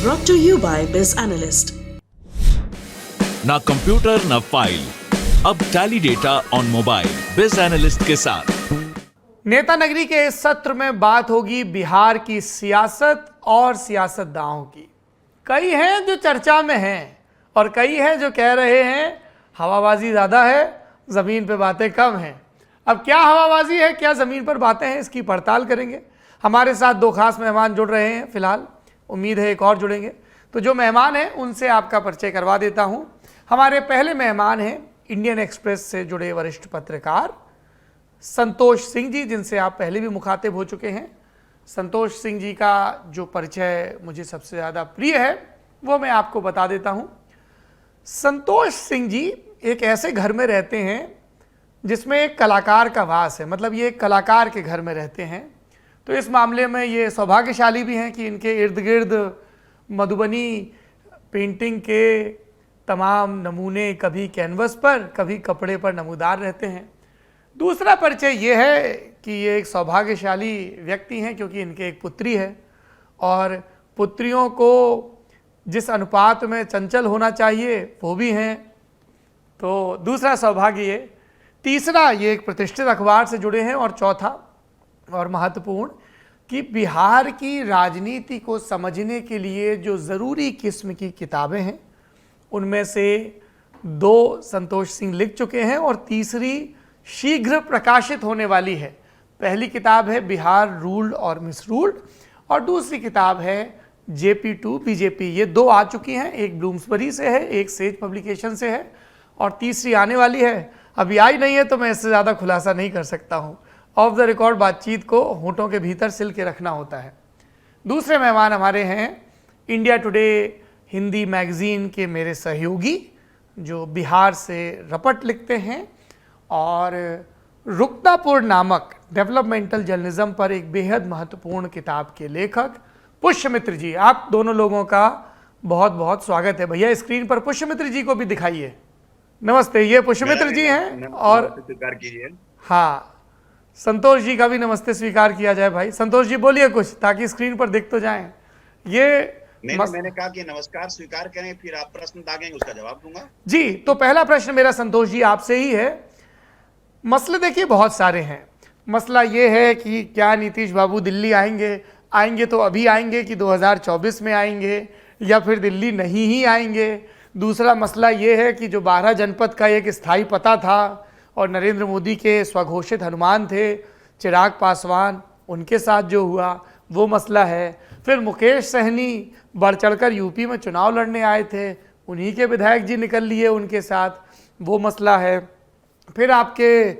brought to you by Biz Analyst. ना computer ना file, अब टैली डेटा ऑन मोबाइल बिज एनालिस्ट के साथ। नेता नगरी के इस सत्र में बात होगी बिहार की सियासत और सियासतदानों की। कई हैं जो चर्चा में हैं और कई हैं जो कह रहे हैं हवाबाजी ज़्यादा है, ज़मीन पे बातें कम हैं। अब क्या हवाबाजी है, क्या ज़मीन पर बातें हैं, इसकी पड़ताल करेंगे। हमारे साथ दो खास मेहमान जुड़ रहे हैं, फिलहाल उम्मीद है एक और जुड़ेंगे। तो जो मेहमान हैं उनसे आपका परिचय करवा देता हूं। हमारे पहले मेहमान हैं इंडियन एक्सप्रेस से जुड़े वरिष्ठ पत्रकार संतोष सिंह जी, जिनसे आप पहले भी मुखातिब हो चुके हैं। संतोष सिंह जी का जो परिचय मुझे सबसे ज़्यादा प्रिय है वो मैं आपको बता देता हूं। संतोष सिंह जी एक ऐसे घर में रहते हैं जिसमें एक कलाकार का वास है, मतलब ये एक कलाकार के घर में रहते हैं। तो इस मामले में ये सौभाग्यशाली भी हैं कि इनके इर्द गिर्द मधुबनी पेंटिंग के तमाम नमूने कभी कैनवस पर कभी कपड़े पर नमूदार रहते हैं। दूसरा परिचय ये है कि ये एक सौभाग्यशाली व्यक्ति हैं क्योंकि इनके एक पुत्री है और पुत्रियों को जिस अनुपात में चंचल होना चाहिए वो भी हैं। तो दूसरा सौभाग्य ये। तीसरा, ये एक प्रतिष्ठित अखबार से जुड़े हैं। और चौथा और महत्वपूर्ण कि बिहार की राजनीति को समझने के लिए जो ज़रूरी किस्म की किताबें हैं उनमें से दो संतोष सिंह लिख चुके हैं और तीसरी शीघ्र प्रकाशित होने वाली है। पहली किताब है बिहार रूल्ड और मिसरूल्ड और दूसरी किताब है JP2 BJP। ये दो आ चुकी हैं, एक ब्लूम्सबरी से है, एक सेज पब्लिकेशन से है और तीसरी आने वाली है। अभी आई नहीं है तो मैं इससे ज़्यादा खुलासा नहीं कर सकता हूँ। ऑफ द रिकॉर्ड बातचीत को होठों के भीतर सिल के रखना होता है। दूसरे मेहमान हमारे हैं इंडिया टुडे हिंदी मैगज़ीन के मेरे सहयोगी जो बिहार से रपट लिखते हैं और रुकतापुर नामक डेवलपमेंटल जर्नलिज्म पर एक बेहद महत्वपूर्ण किताब के लेखक पुष्यमित्र जी। आप दोनों लोगों का बहुत बहुत स्वागत है। भैया स्क्रीन पर पुष्यमित्र जी को भी दिखाइए। नमस्ते, ये पुष्यमित्र जी हैं और स्वीकार कीजिए। हाँ, संतोष जी का भी नमस्ते स्वीकार किया जाए। भाई संतोष जी बोलिए कुछ ताकि स्क्रीन पर दिख तो जाएं। ये मैंने कहा कि नमस्कार स्वीकार करें, फिर आप प्रश्न दागेंगे उसका जवाब दूंगा। जी, तो पहला प्रश्न मेरा संतोष जी आपसे ही है। मसले देखिए बहुत सारे हैं। मसला ये है कि क्या नीतीश बाबू दिल्ली आएंगे तो अभी आएंगे कि 2024 में आएंगे या फिर दिल्ली नहीं ही आएंगे। दूसरा मसला ये है कि जो 12 जनपद का एक स्थायी पता था और नरेंद्र मोदी के स्वघोषित हनुमान थे चिराग पासवान, उनके साथ जो हुआ वो मसला है। फिर मुकेश सहनी बढ़ चढ़कर यूपी में चुनाव लड़ने आए थे, उन्हीं के विधायक जी निकल लिए उनके साथ, वो मसला है। फिर आपके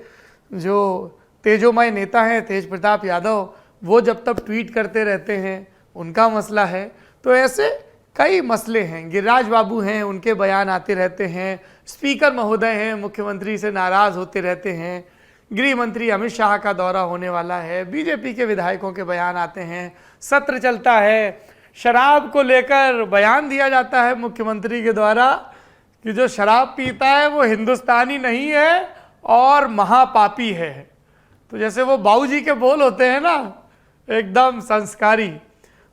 जो तेजोमय नेता हैं तेज प्रताप यादव, वो जब तक ट्वीट करते रहते हैं उनका मसला है। तो ऐसे कई मसले हैं। गिरिराज बाबू हैं, उनके बयान आते रहते हैं। स्पीकर महोदय हैं, मुख्यमंत्री से नाराज़ होते रहते हैं। गृह मंत्री अमित शाह का दौरा होने वाला है, बीजेपी के विधायकों के बयान आते हैं, सत्र चलता है। शराब को लेकर बयान दिया जाता है मुख्यमंत्री के द्वारा कि जो शराब पीता है वो हिंदुस्तानी नहीं है और महापापी है। तो जैसे वो बाबूजी के बोल होते हैं ना, एकदम संस्कारी,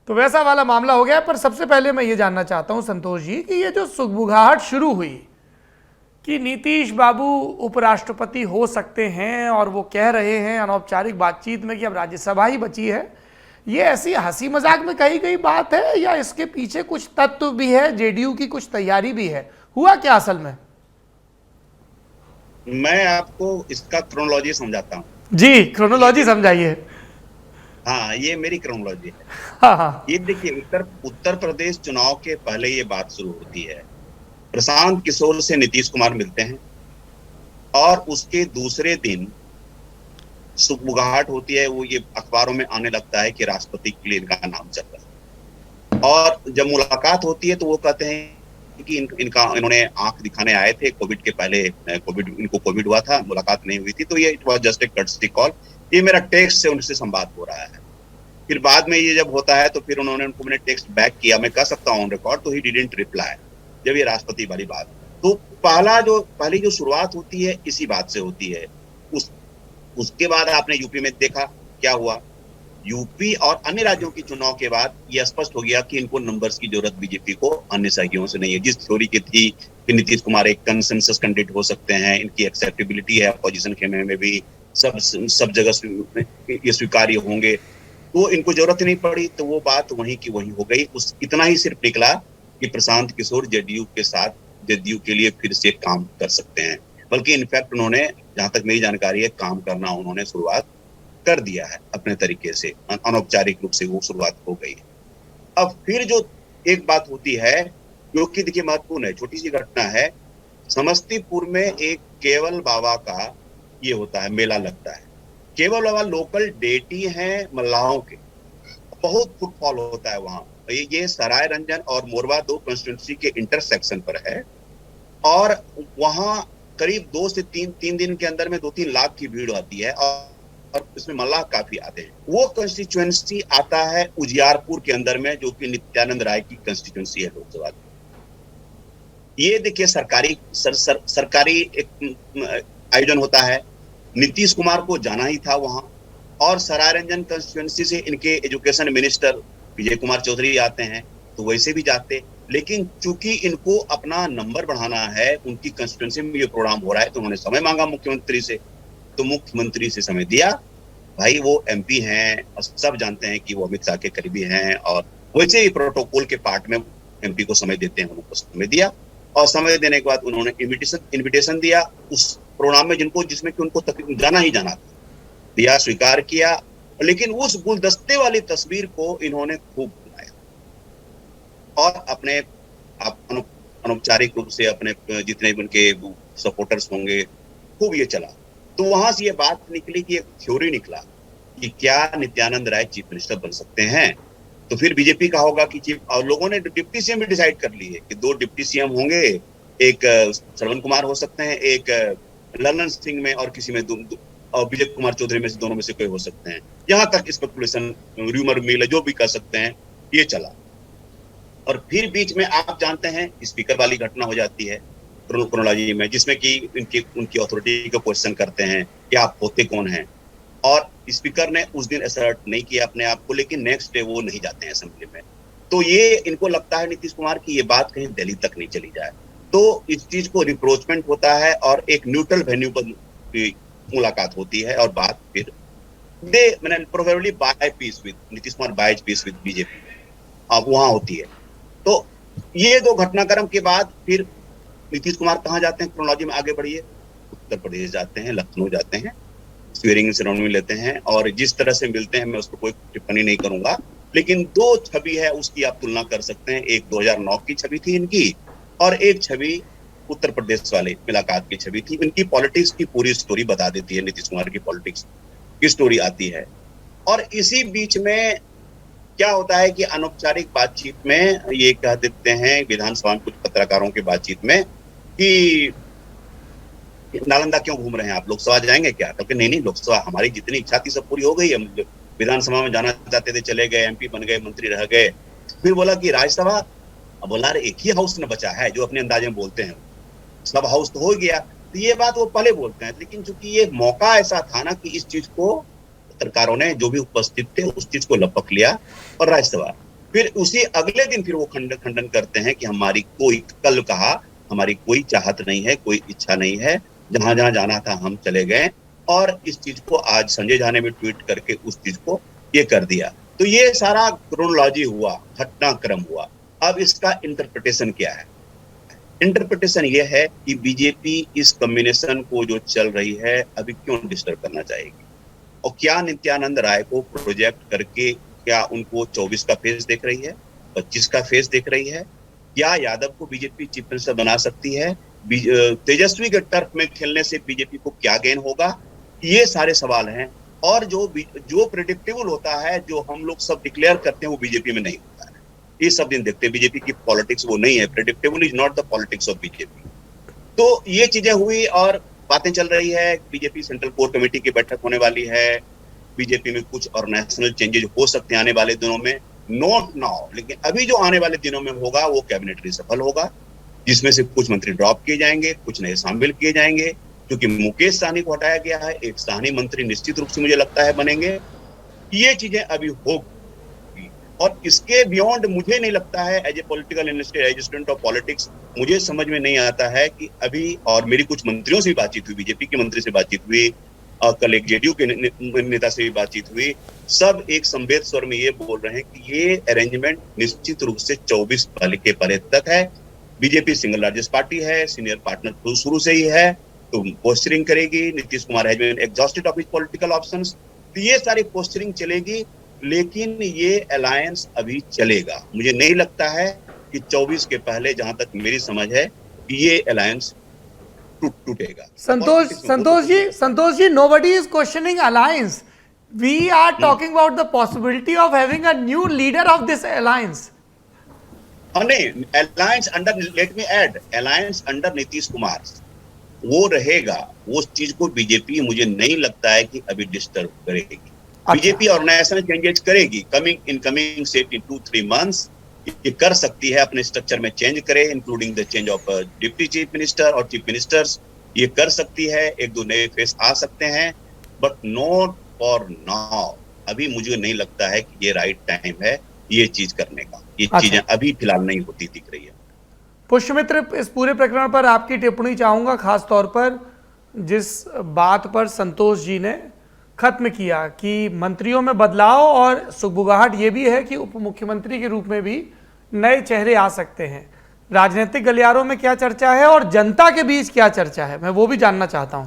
तो वैसा वाला मामला हो गया। पर सबसे पहले मैं ये जानना चाहता हूँ संतोष जी कि ये जो सुगबुगाहट शुरू हुई कि नीतीश बाबू उपराष्ट्रपति हो सकते हैं और वो कह रहे हैं अनौपचारिक बातचीत में कि अब राज्यसभा ही बची है, ये ऐसी हंसी मजाक में कही गई बात है या इसके पीछे कुछ तत्व भी है, JDU की कुछ तैयारी भी है? हुआ क्या असल में? मैं आपको इसका क्रोनोलॉजी समझाता हूँ। जी, क्रोनोलॉजी समझाइए। हाँ, ये मेरी क्रोनोलॉजी है। हाँ। ये देखिए, उत्तर प्रदेश चुनाव के पहले ये बात शुरू होती है। प्रशांत किशोर से नीतीश कुमार मिलते हैं और उसके दूसरे दिन सुगबुगाहट होती है। वो ये अखबारों में आने लगता है कि राष्ट्रपति के लिए इनका नाम चल रहा है। और जब मुलाकात होती है तो वो कहते हैं कि इन्होंने आंख दिखाने आए थे कोविड के पहले, इनको कोविड हुआ था, मुलाकात नहीं हुई थी, तो ये it was just a courtesy call. ये मेरा टेक्स्ट से उनसे संवाद हो रहा है। फिर बाद में ये जब होता है तो फिर मैंने टेक्स्ट बैक किया, मैं कह सकता हूँ ऑन रिकॉर्ड, तो ही डिडंट रिप्लाई। जब ये राष्ट्रपति वाली बात, तो पहली जो शुरुआत होती है इसी बात से होती है। उसके बाद आपने यूपी में देखा क्या हुआ। यूपी और अन्य राज्यों के चुनाव के बाद यह स्पष्ट हो गया कि इनको नंबर्स की जरूरत बीजेपी को अन्य सहयोगियों से नहीं है। जिस थ्योरी की थी कि नीतीश कुमार एक कंसेंसस कैंडिडेट हो सकते हैं, इनकी एक्सेप्टेबिलिटी है अपोजिशन खेमे में भी, सब जगह ये स्वीकार्य होंगे, तो इनको जरूरत नहीं पड़ी। तो वो बात वहीं की वहीं हो गई। उस इतना ही सिर्फ निकला कि प्रशांत किशोर जेडीयू के साथ जेडीयू के लिए फिर से काम कर सकते हैं, बल्कि इनफैक्ट उन्होंने, जहां तक मेरी जानकारी है, काम करना उन्होंने शुरुआत कर दिया है अपने तरीके से, अनौपचारिक रूप से वो शुरुआत हो गई है। अब फिर जो एक बात होती है जो कि देखिए महत्वपूर्ण है, छोटी सी घटना है, समस्तीपुर में एक केवल बाबा का ये होता है, मेला लगता है। केवल बाबा लोकल डेटी हैं मल्लाहों के, बहुत फुटफॉल होता है वहां। ये सराय रंजन और मोरवा 2 कंस्टिट्यूंसी के इंटरसेक्शन पर है और वहां करीब 2 से 3 दिन के अंदर में 2-3 लाख की भीड़ आती है और इसमें मल्लाह काफी आते हैं। वो कंस्टिट्यूएंसी आता है उजियारपुर के अंदर में, जो कि नित्यानंद राय की कंस्टिट्यूएंसी है लोकसभा की। ये देखिए सरकारी एक आयोजन होता है। नीतीश कुमार को जाना ही था वहां, और सराय रंजन कंस्टिट्यूएंसी से इनके एजुकेशन मिनिस्टर विजय कुमार चौधरी आते हैं, तो वैसे भी जाते। लेकिन चूंकि इनको अपना नंबर बढ़ाना है, उनकी कंस्टिट्यूएंसी में ये प्रोग्राम हो रहा है, तो उन्होंने समय मांगा मुख्यमंत्री से, तो मुख्यमंत्री से समय दिया। भाई वो एमपी हैं और सब जानते हैं कि वो अमित शाह के करीबी हैं, और वैसे ही प्रोटोकॉल के पार्ट में एमपी को समय देते हैं, उनको समय दिया। और समय देने के बाद उन्होंने इन्विटेशन दिया उस प्रोग्राम में जिसमें कि उनको जाना ही जाना था, दिया, स्वीकार किया। लेकिन उस गुलदस्ते वाली तस्वीर को इन्होंने खूब बनाया और अपने अनौपचारिक रूप से अपने जितने भी उनके सपोर्टर्स होंगे खूब ये चला। तो वहां से ये बात निकली कि एक थ्योरी निकला कि क्या नित्यानंद राय चीफ मिनिस्टर बन सकते हैं। तो फिर बीजेपी का होगा कि चीफ, और लोगों ने डिप्टी सीएम भी डिसाइड कर ली है कि 2 डिप्टी सीएम होंगे, एक श्रवण कुमार हो सकते हैं, एक ललन सिंह में और किसी में और विजय कुमार चौधरी में से, दोनों में से कोई हो सकते हैं। यहां तक स्पेकुलेशन, र्यूमर मिल, जो भी कर सकते हैं, ये चला। और फिर बीच में आप जानते हैं स्पीकर वाली घटना हो जाती है क्रोनोलॉजी में, जिसमें कि उनकी अथॉरिटी को क्वेश्चन करते हैं कि आप होते कौन हैं। और स्पीकर ने उस दिन असर्ट नहीं किया अपने आप को, लेकिन नेक्स्ट डे वो नहीं जाते हैं असेंबली में। तो ये इनको लगता है नीतीश कुमार की ये बात कहीं दिल्ली तक नहीं चली जाए, तो इस चीज को रिप्रोचमेंट होता है और एक न्यूट्रल वेन्यू पर मुलाकात होती है, और बात फिर probably by peace with Nitish Kumar, by peace with BJP अब वहां होती है। तो ये 2 घटनाक्रम के बाद फिर नीतीश कुमार कहाँ जाते हैं क्रोनोलॉजी में, आगे बढ़िए, उत्तर प्रदेश जाते हैं, लखनऊ जाते हैं, स्वीयरिंग सेरेमनी लेते हैं, और जिस तरह से मिलते हैं मैं उस पर कोई टिप्पणी नहीं करूंगा। लेकिन 2 छवि है उसकी आप तुलना कर सकते हैं। एक 2009 की छवि थी इनकी, और एक छवि उत्तर प्रदेश वाले मुलाकात की छवि थी। इनकी पॉलिटिक्स की पूरी स्टोरी बता देती है, नीतीश कुमार की पॉलिटिक्स की स्टोरी आती है। और इसी बीच में क्या होता है कि अनौपचारिक बातचीत में ये कह देते हैं विधानसभा में कुछ पत्रकारों की बातचीत में कि नालंदा क्यों घूम रहे हैं आप, लोकसभा जाएंगे क्या? क्योंकि नहीं, लोकसभा हमारी जितनी इच्छा थी सब पूरी हो गई है, विधानसभा में जाना चाहते थे चले गए, एमपी बन गए, मंत्री रह गए। फिर बोला कि राज्यसभा, अब बोला अरे एक ही हाउस न बचा है, जो अपने अंदाजे में बोलते हैं, सब हाउस तो हो गया। तो ये बात वो पहले बोलते हैं, लेकिन चूंकि ये मौका ऐसा था ना कि इस चीज को पत्रकारों ने, जो भी उपस्थित थे, उस चीज को लपक लिया और राज्यसभा। फिर उसी अगले दिन फिर वो खंडन करते हैं कि हमारी कोई, कल कहा, हमारी कोई चाहत नहीं है, कोई इच्छा नहीं है, जहां जहां जाना था हम चले गए। और इस चीज को आज संजय झा ने भी ट्वीट करके उस चीज को ये कर दिया। तो ये सारा क्रोनोलॉजी हुआ, घटनाक्रम हुआ। अब इसका इंटरप्रिटेशन क्या है? इंटरप्रिटेशन ये है कि बीजेपी इस कॉम्बिनेशन को जो चल रही है अभी क्यों डिस्टर्ब करना चाहेगी, और क्या नित्यानंद राय को प्रोजेक्ट करके क्या उनको 24 का फेस देख रही है, 25 का फेस देख रही है? क्या यादव को बीजेपी चीफ मिनिस्टर बना सकती है? तेजस्वी के टर्फ में खेलने से बीजेपी को क्या गेन होगा? ये सारे सवाल हैं। और जो प्रेडिक्टेबल होता है, जो हम लोग सब डिक्लेयर करते हैं, वो बीजेपी में नहीं होता है। ये सब दिन देखते हैं, बीजेपी की पॉलिटिक्स वो नहीं है। Predictable is not the politics of BJP. तो ये चीजें हुई और बातें चल रही है। बीजेपी सेंट्रल कोर कमेटी की बैठक होने वाली है, बीजेपी में कुछ ऑर्गेनाइजेशनल चेंजेस हो सकते हैं आने वाले दिनों में, नॉट नाउ, लेकिन अभी जो आने वाले दिनों में होगा वो कैबिनेट रिशफल होगा, जिसमें से कुछ मंत्री ड्रॉप किए जाएंगे, कुछ नए शामिल किए जाएंगे। क्योंकि मुकेश सहनी को हटाया गया है, एक सहनी मंत्री निश्चित रूप से मुझे लगता है बनेंगे, ये चीजें अभी होगी। और इसके बियॉन्ड मुझे नहीं लगता है, as a political analyst, as a student of politics, मुझे समझ में नहीं आता है कि अभी, और मेरी कुछ मंत्रियों से भी बातचीत हुई, बीजेपी के मंत्री से बातचीत हुई और कल एक जेडीयू के नेता से भी बातचीत हुई, सब एक संवेद स्वर में ये बोल रहे हैं कि ये अरेंजमेंट निश्चित रूप से 24 के पहले तक है। बीजेपी सिंगल लार्जेस्ट पार्टी है, सीनियर पार्टनर शुरू से ही है, तो पोस्टरिंग करेगी। Nitish Kumar has been exhausted of his political options, तो ये सारी पोस्टरिंग चलेगी, लेकिन ये अलायंस अभी चलेगा। मुझे नहीं लगता है कि 24 के पहले, जहां तक मेरी समझ है, कि ये अलायंस टूटेगा। Santosh ji, nobody is questioning alliance. We are talking about the possibility of having a new leader of this alliance. नहीं, alliance under, let me add, alliance under Nitish Kumar वो रहेगा। वो चीज को बीजेपी मुझे नहीं लगता है कि अभी डिस्टर्ब करेगी। बीजेपी ऑर्गेनाइजेशन चेंजेस करेगी कमिंग से 2-3 मंथ्स, ये कर सकती है, अपने स्ट्रक्चर में चेंज करे, including the change of deputy chief minister और चीफ मिनिस्टर्स, ये कर सकती है। 1-2 नए फेस आ सकते हैं, बट नॉट फॉर नाउ। अभी मुझे नहीं लगता है कि ये राइट टाइम है ये चीज करने का। ये चीजें अभी फिलहाल नहीं होती दिख रही है। पुष्यमित्र, इस पूरे प्रकरण पर आपकी टिप्पणी चाहूंगा, खास तौर पर जिस बात पर संतोष जी ने खत्म किया कि मंत्रियों में बदलाव और सुगबुगाहट ये भी है कि उप मुख्यमंत्री के रूप में भी नए चेहरे आ सकते हैं। राजनीतिक गलियारों में क्या चर्चा है और जनता के बीच क्या चर्चा है, मैं वो भी जानना चाहता हूं।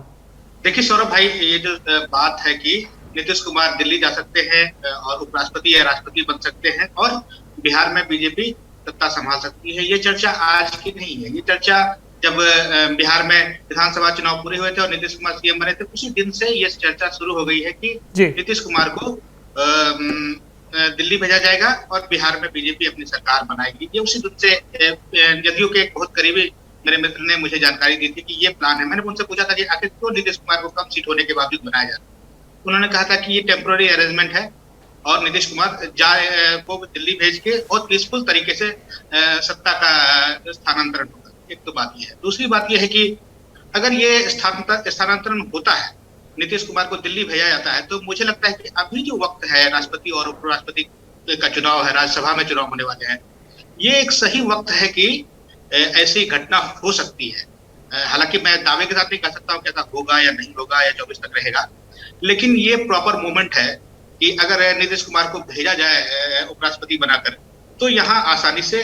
देखिए सौरभ भाई, ये जो बात है कि नीतीश कुमार दिल्ली जा सकते हैं और उपराष्ट्रपति या राष्ट्रपति बन सकते हैं और बिहार में बीजेपी सत्ता संभाल सकती है, ये चर्चा आज की नहीं है। ये चर्चा जब बिहार में विधानसभा चुनाव पूरे हुए थे और नीतीश कुमार सीएम बने थे, उसी दिन से ये चर्चा शुरू हो गई है कि नीतीश कुमार को दिल्ली भेजा जाएगा और बिहार में बीजेपी अपनी सरकार बनाएगी। ये उसी दिन से जदयू के एक बहुत करीबी मेरे मित्र ने मुझे जानकारी दी थी कि ये प्लान है। मैंने उनसे पूछा था कि आखिर क्यों नीतीश कुमार को कम सीट होने के बावजूद बनाया जा रहा है। उन्होंने कहा था कि ये टेम्पोररी अरेंजमेंट है और नीतीश कुमार को दिल्ली भेज के बहुत पीसफुल तरीके से सत्ता का स्थानांतरण होगा। एक तो बात ये है। दूसरी बात ये है कि अगर ये स्थानांतरण होता है, नीतीश कुमार को दिल्ली भेजा जाता है, तो मुझे लगता है कि अभी जो वक्त है, राष्ट्रपति और उपराष्ट्रपति का चुनाव है, राज्यसभा में चुनाव होने वाले हैं, ये एक सही वक्त है कि ऐसी घटना हो सकती है। हालांकि मैं दावे के साथ नहीं कह सकता हूँ कि ऐसा होगा या नहीं होगा या 24 तक रहेगा, लेकिन ये प्रॉपर मोमेंट है कि अगर नीतीश कुमार को भेजा जाए उपराष्ट्रपति बनाकर, तो यहाँ आसानी से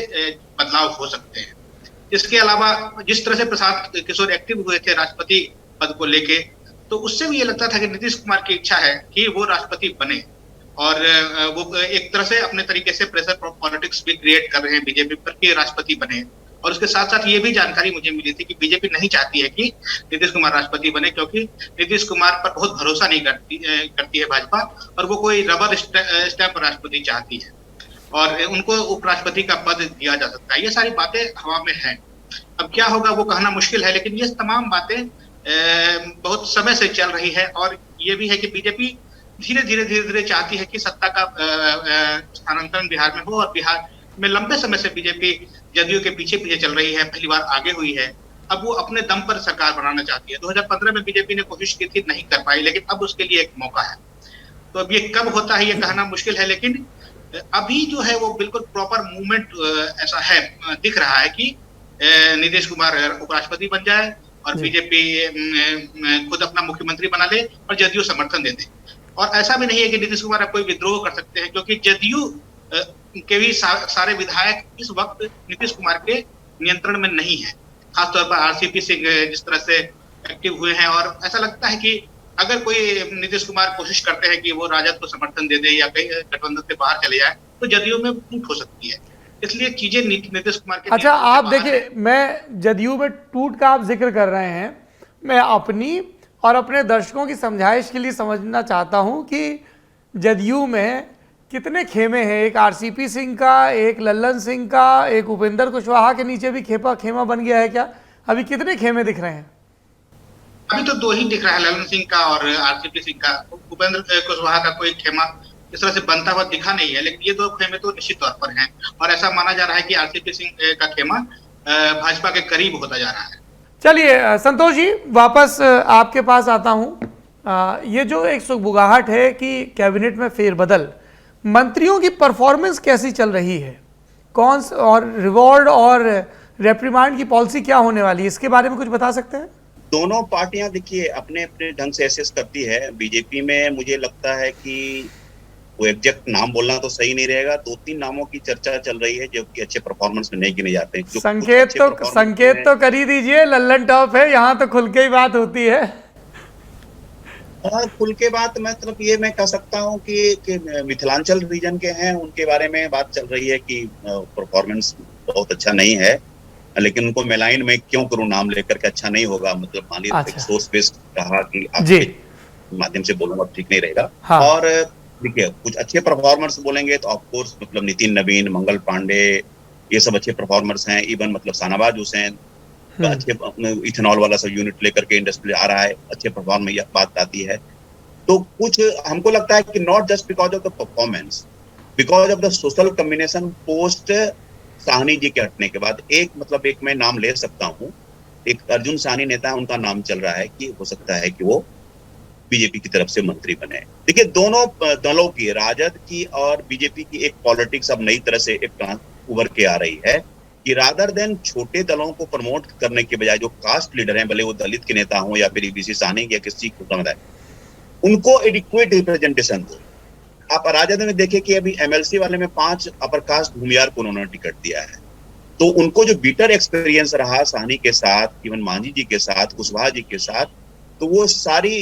बदलाव हो सकते हैं। इसके अलावा जिस तरह से प्रशांत किशोर एक्टिव हुए थे राष्ट्रपति पद को लेके, तो उससे भी ये लगता था कि नीतीश कुमार की इच्छा है कि वो राष्ट्रपति बने और वो एक तरह से अपने तरीके से प्रेशर पॉलिटिक्स भी क्रिएट कर रहे हैं बीजेपी पर कि राष्ट्रपति बने। और उसके साथ साथ ये भी जानकारी मुझे मिली थी कि बीजेपी नहीं चाहती है कि नीतीश कुमार राष्ट्रपति बने, क्योंकि नीतीश कुमार पर बहुत भरोसा नहीं करती है भाजपा, और वो कोई रबर स्टैंप राष्ट्रपति चाहती है और उनको उपराष्ट्रपति का पद दिया जा सकता है। ये सारी बातें हवा में हैं। अब क्या होगा वो कहना मुश्किल है, लेकिन ये तमाम बातें बहुत समय से चल रही है। और ये भी है कि बीजेपी धीरे धीरे चाहती है कि सत्ता का स्थानांतरण बिहार में हो, और बिहार में लंबे समय से बीजेपी जदयू के पीछे चल रही है, पहली बार आगे हुई है। अब वो अपने दम पर सरकार बनाना चाहती है। 2015 में बीजेपी ने कोशिश की थी, नहीं कर पाई, लेकिन अब उसके लिए एक मौका है। तो अब ये कब होता है ये कहना मुश्किल है, लेकिन अभी जो है वो बिल्कुल प्रॉपर मूवमेंट ऐसा है, दिख रहा है कि नीतीश कुमार उपराष्ट्रपति बन जाए और बीजेपी खुद अपना मुख्यमंत्री बना ले और जदयू समर्थन दे दे। और ऐसा भी नहीं है कि नीतीश कुमार अब कोई विद्रोह कर सकते हैं, क्योंकि जदयू के भी सारे विधायक इस वक्त नीतीश कुमार के नियंत्रण में नहीं है। खासतौर पर आरसीपी सिंह जिस तरह से एक्टिव हुए हैं, और ऐसा लगता है कि अगर कोई नीतीश कुमार कोशिश करते हैं कि वो राजद को समर्थन दे दे या कहीं गठबंधन से बाहर चले जाए, तो जदयू में टूट हो सकती है। इसलिए चीजें नीतीश कुमार के अच्छा, आप देखिए, मैं जदयू में टूट का आप जिक्र कर रहे हैं, मैं अपनी और अपने दर्शकों की समझाइश के लिए समझना चाहता हूं कि जदयू में कितने खेमे हैं। एक आरसीपी सिंह का, एक लल्लन सिंह का, एक उपेंद्र कुशवाहा के नीचे भी खेमा बन गया है क्या? अभी कितने खेमे दिख रहे हैं? अभी तो 2 ही दिख रहा है, लल्लन सिंह का और आरसीपी सिंह का। उपेंद्र कुशवाहा का कोई खेमा इस तरह से बनता हुआ दिखा नहीं है, लेकिन ये 2 खेमे तो निश्चित तौर पर हैं। और ऐसा माना जा रहा है कि आरसीपी सिंह का खेमा भाजपा के करीब होता जा रहा है। चलिए संतोष जी, वापस आपके पास आता हूं। ये जो एक सुगबुगाहट है कि कैबिनेट में फेरबदल, मंत्रियों की परफॉर्मेंस कैसी चल रही है, कौन और रिवॉर्ड और रेप्रिमांड की पॉलिसी क्या होने वाली है, इसके बारे में कुछ बता सकते हैं? दोनों पार्टियां देखिए अपने अपने ढंग से एसेस करती है। बीजेपी में मुझे लगता है कि वो एग्जैक्ट नाम बोलना तो सही नहीं रहेगा, 2-3 नामों की चर्चा चल रही है जो कि अच्छे परफॉर्मेंस में नहीं गिने जाते हैं। संकेत तो कर ही दीजिए, लल्लन टॉप है, यहाँ तो खुल के ही बात होती है। खुल के बात मतलब ये मैं कह सकता हूँ कि मिथिलांचल रीजन के हैं, उनके बारे में बात चल रही है कि परफॉर्मेंस बहुत अच्छा नहीं है, लेकिन उनको मेलाइन में क्यों करूं नाम लेकर के, अच्छा नहीं होगा, मतलब मान लीजिए एक सोर्स बेस्ड कहा कि आपके माध्यम से बोलूंगा ठीक नहीं रहेगा। हाँ। और देखिए कुछ अच्छे परफॉर्मर्स बोलेंगे तो ऑफ कोर्स मतलब नितिन नवीन, मंगल पांडे, ये सब अच्छे परफॉर्मर्स हैं। इवन मतलब शाहनवाज हुसैन अच्छे इथेनॉल वाला सब यूनिट लेकर के इंडस्ट्री आ रहा है, अच्छे परफॉर्म में यह बात आती है। तो कुछ हमको लगता है कि not just because of the performance, because of the social combination post Sahni ji के हटने के बाद। एक मैं नाम ले सकता हूँ, एक अर्जुन साहनी नेता है, उनका नाम चल रहा है कि हो सकता है कि वो बीजेपी की तरफ से मंत्री बने। देखिए दोनों दलों की, राजद की और बीजेपी की एक पॉलिटिक्स अब नई तरह से एक उभर के आ रही है कि रादर देन छोटे दलों को प्रमोट करने के बजाय जो कास्ट लीडर हैं, भले वो दलित के नेता हों या फिर ईबीसी साहनी या किसी को समुदाय, उनको एडिक्वेट रिप्रेजेंटेशन दो। आप राजद में देखें कि अभी एमएलसी वाले में 5 अपर कास्ट भूमियार को उन्होंने टिकट दिया है, तो उनको जो बीटर एक्सपीरियंस रहा साहनी के साथ, इवन मांझी जी के साथ, कुशवाहा जी के साथ, तो वो सारी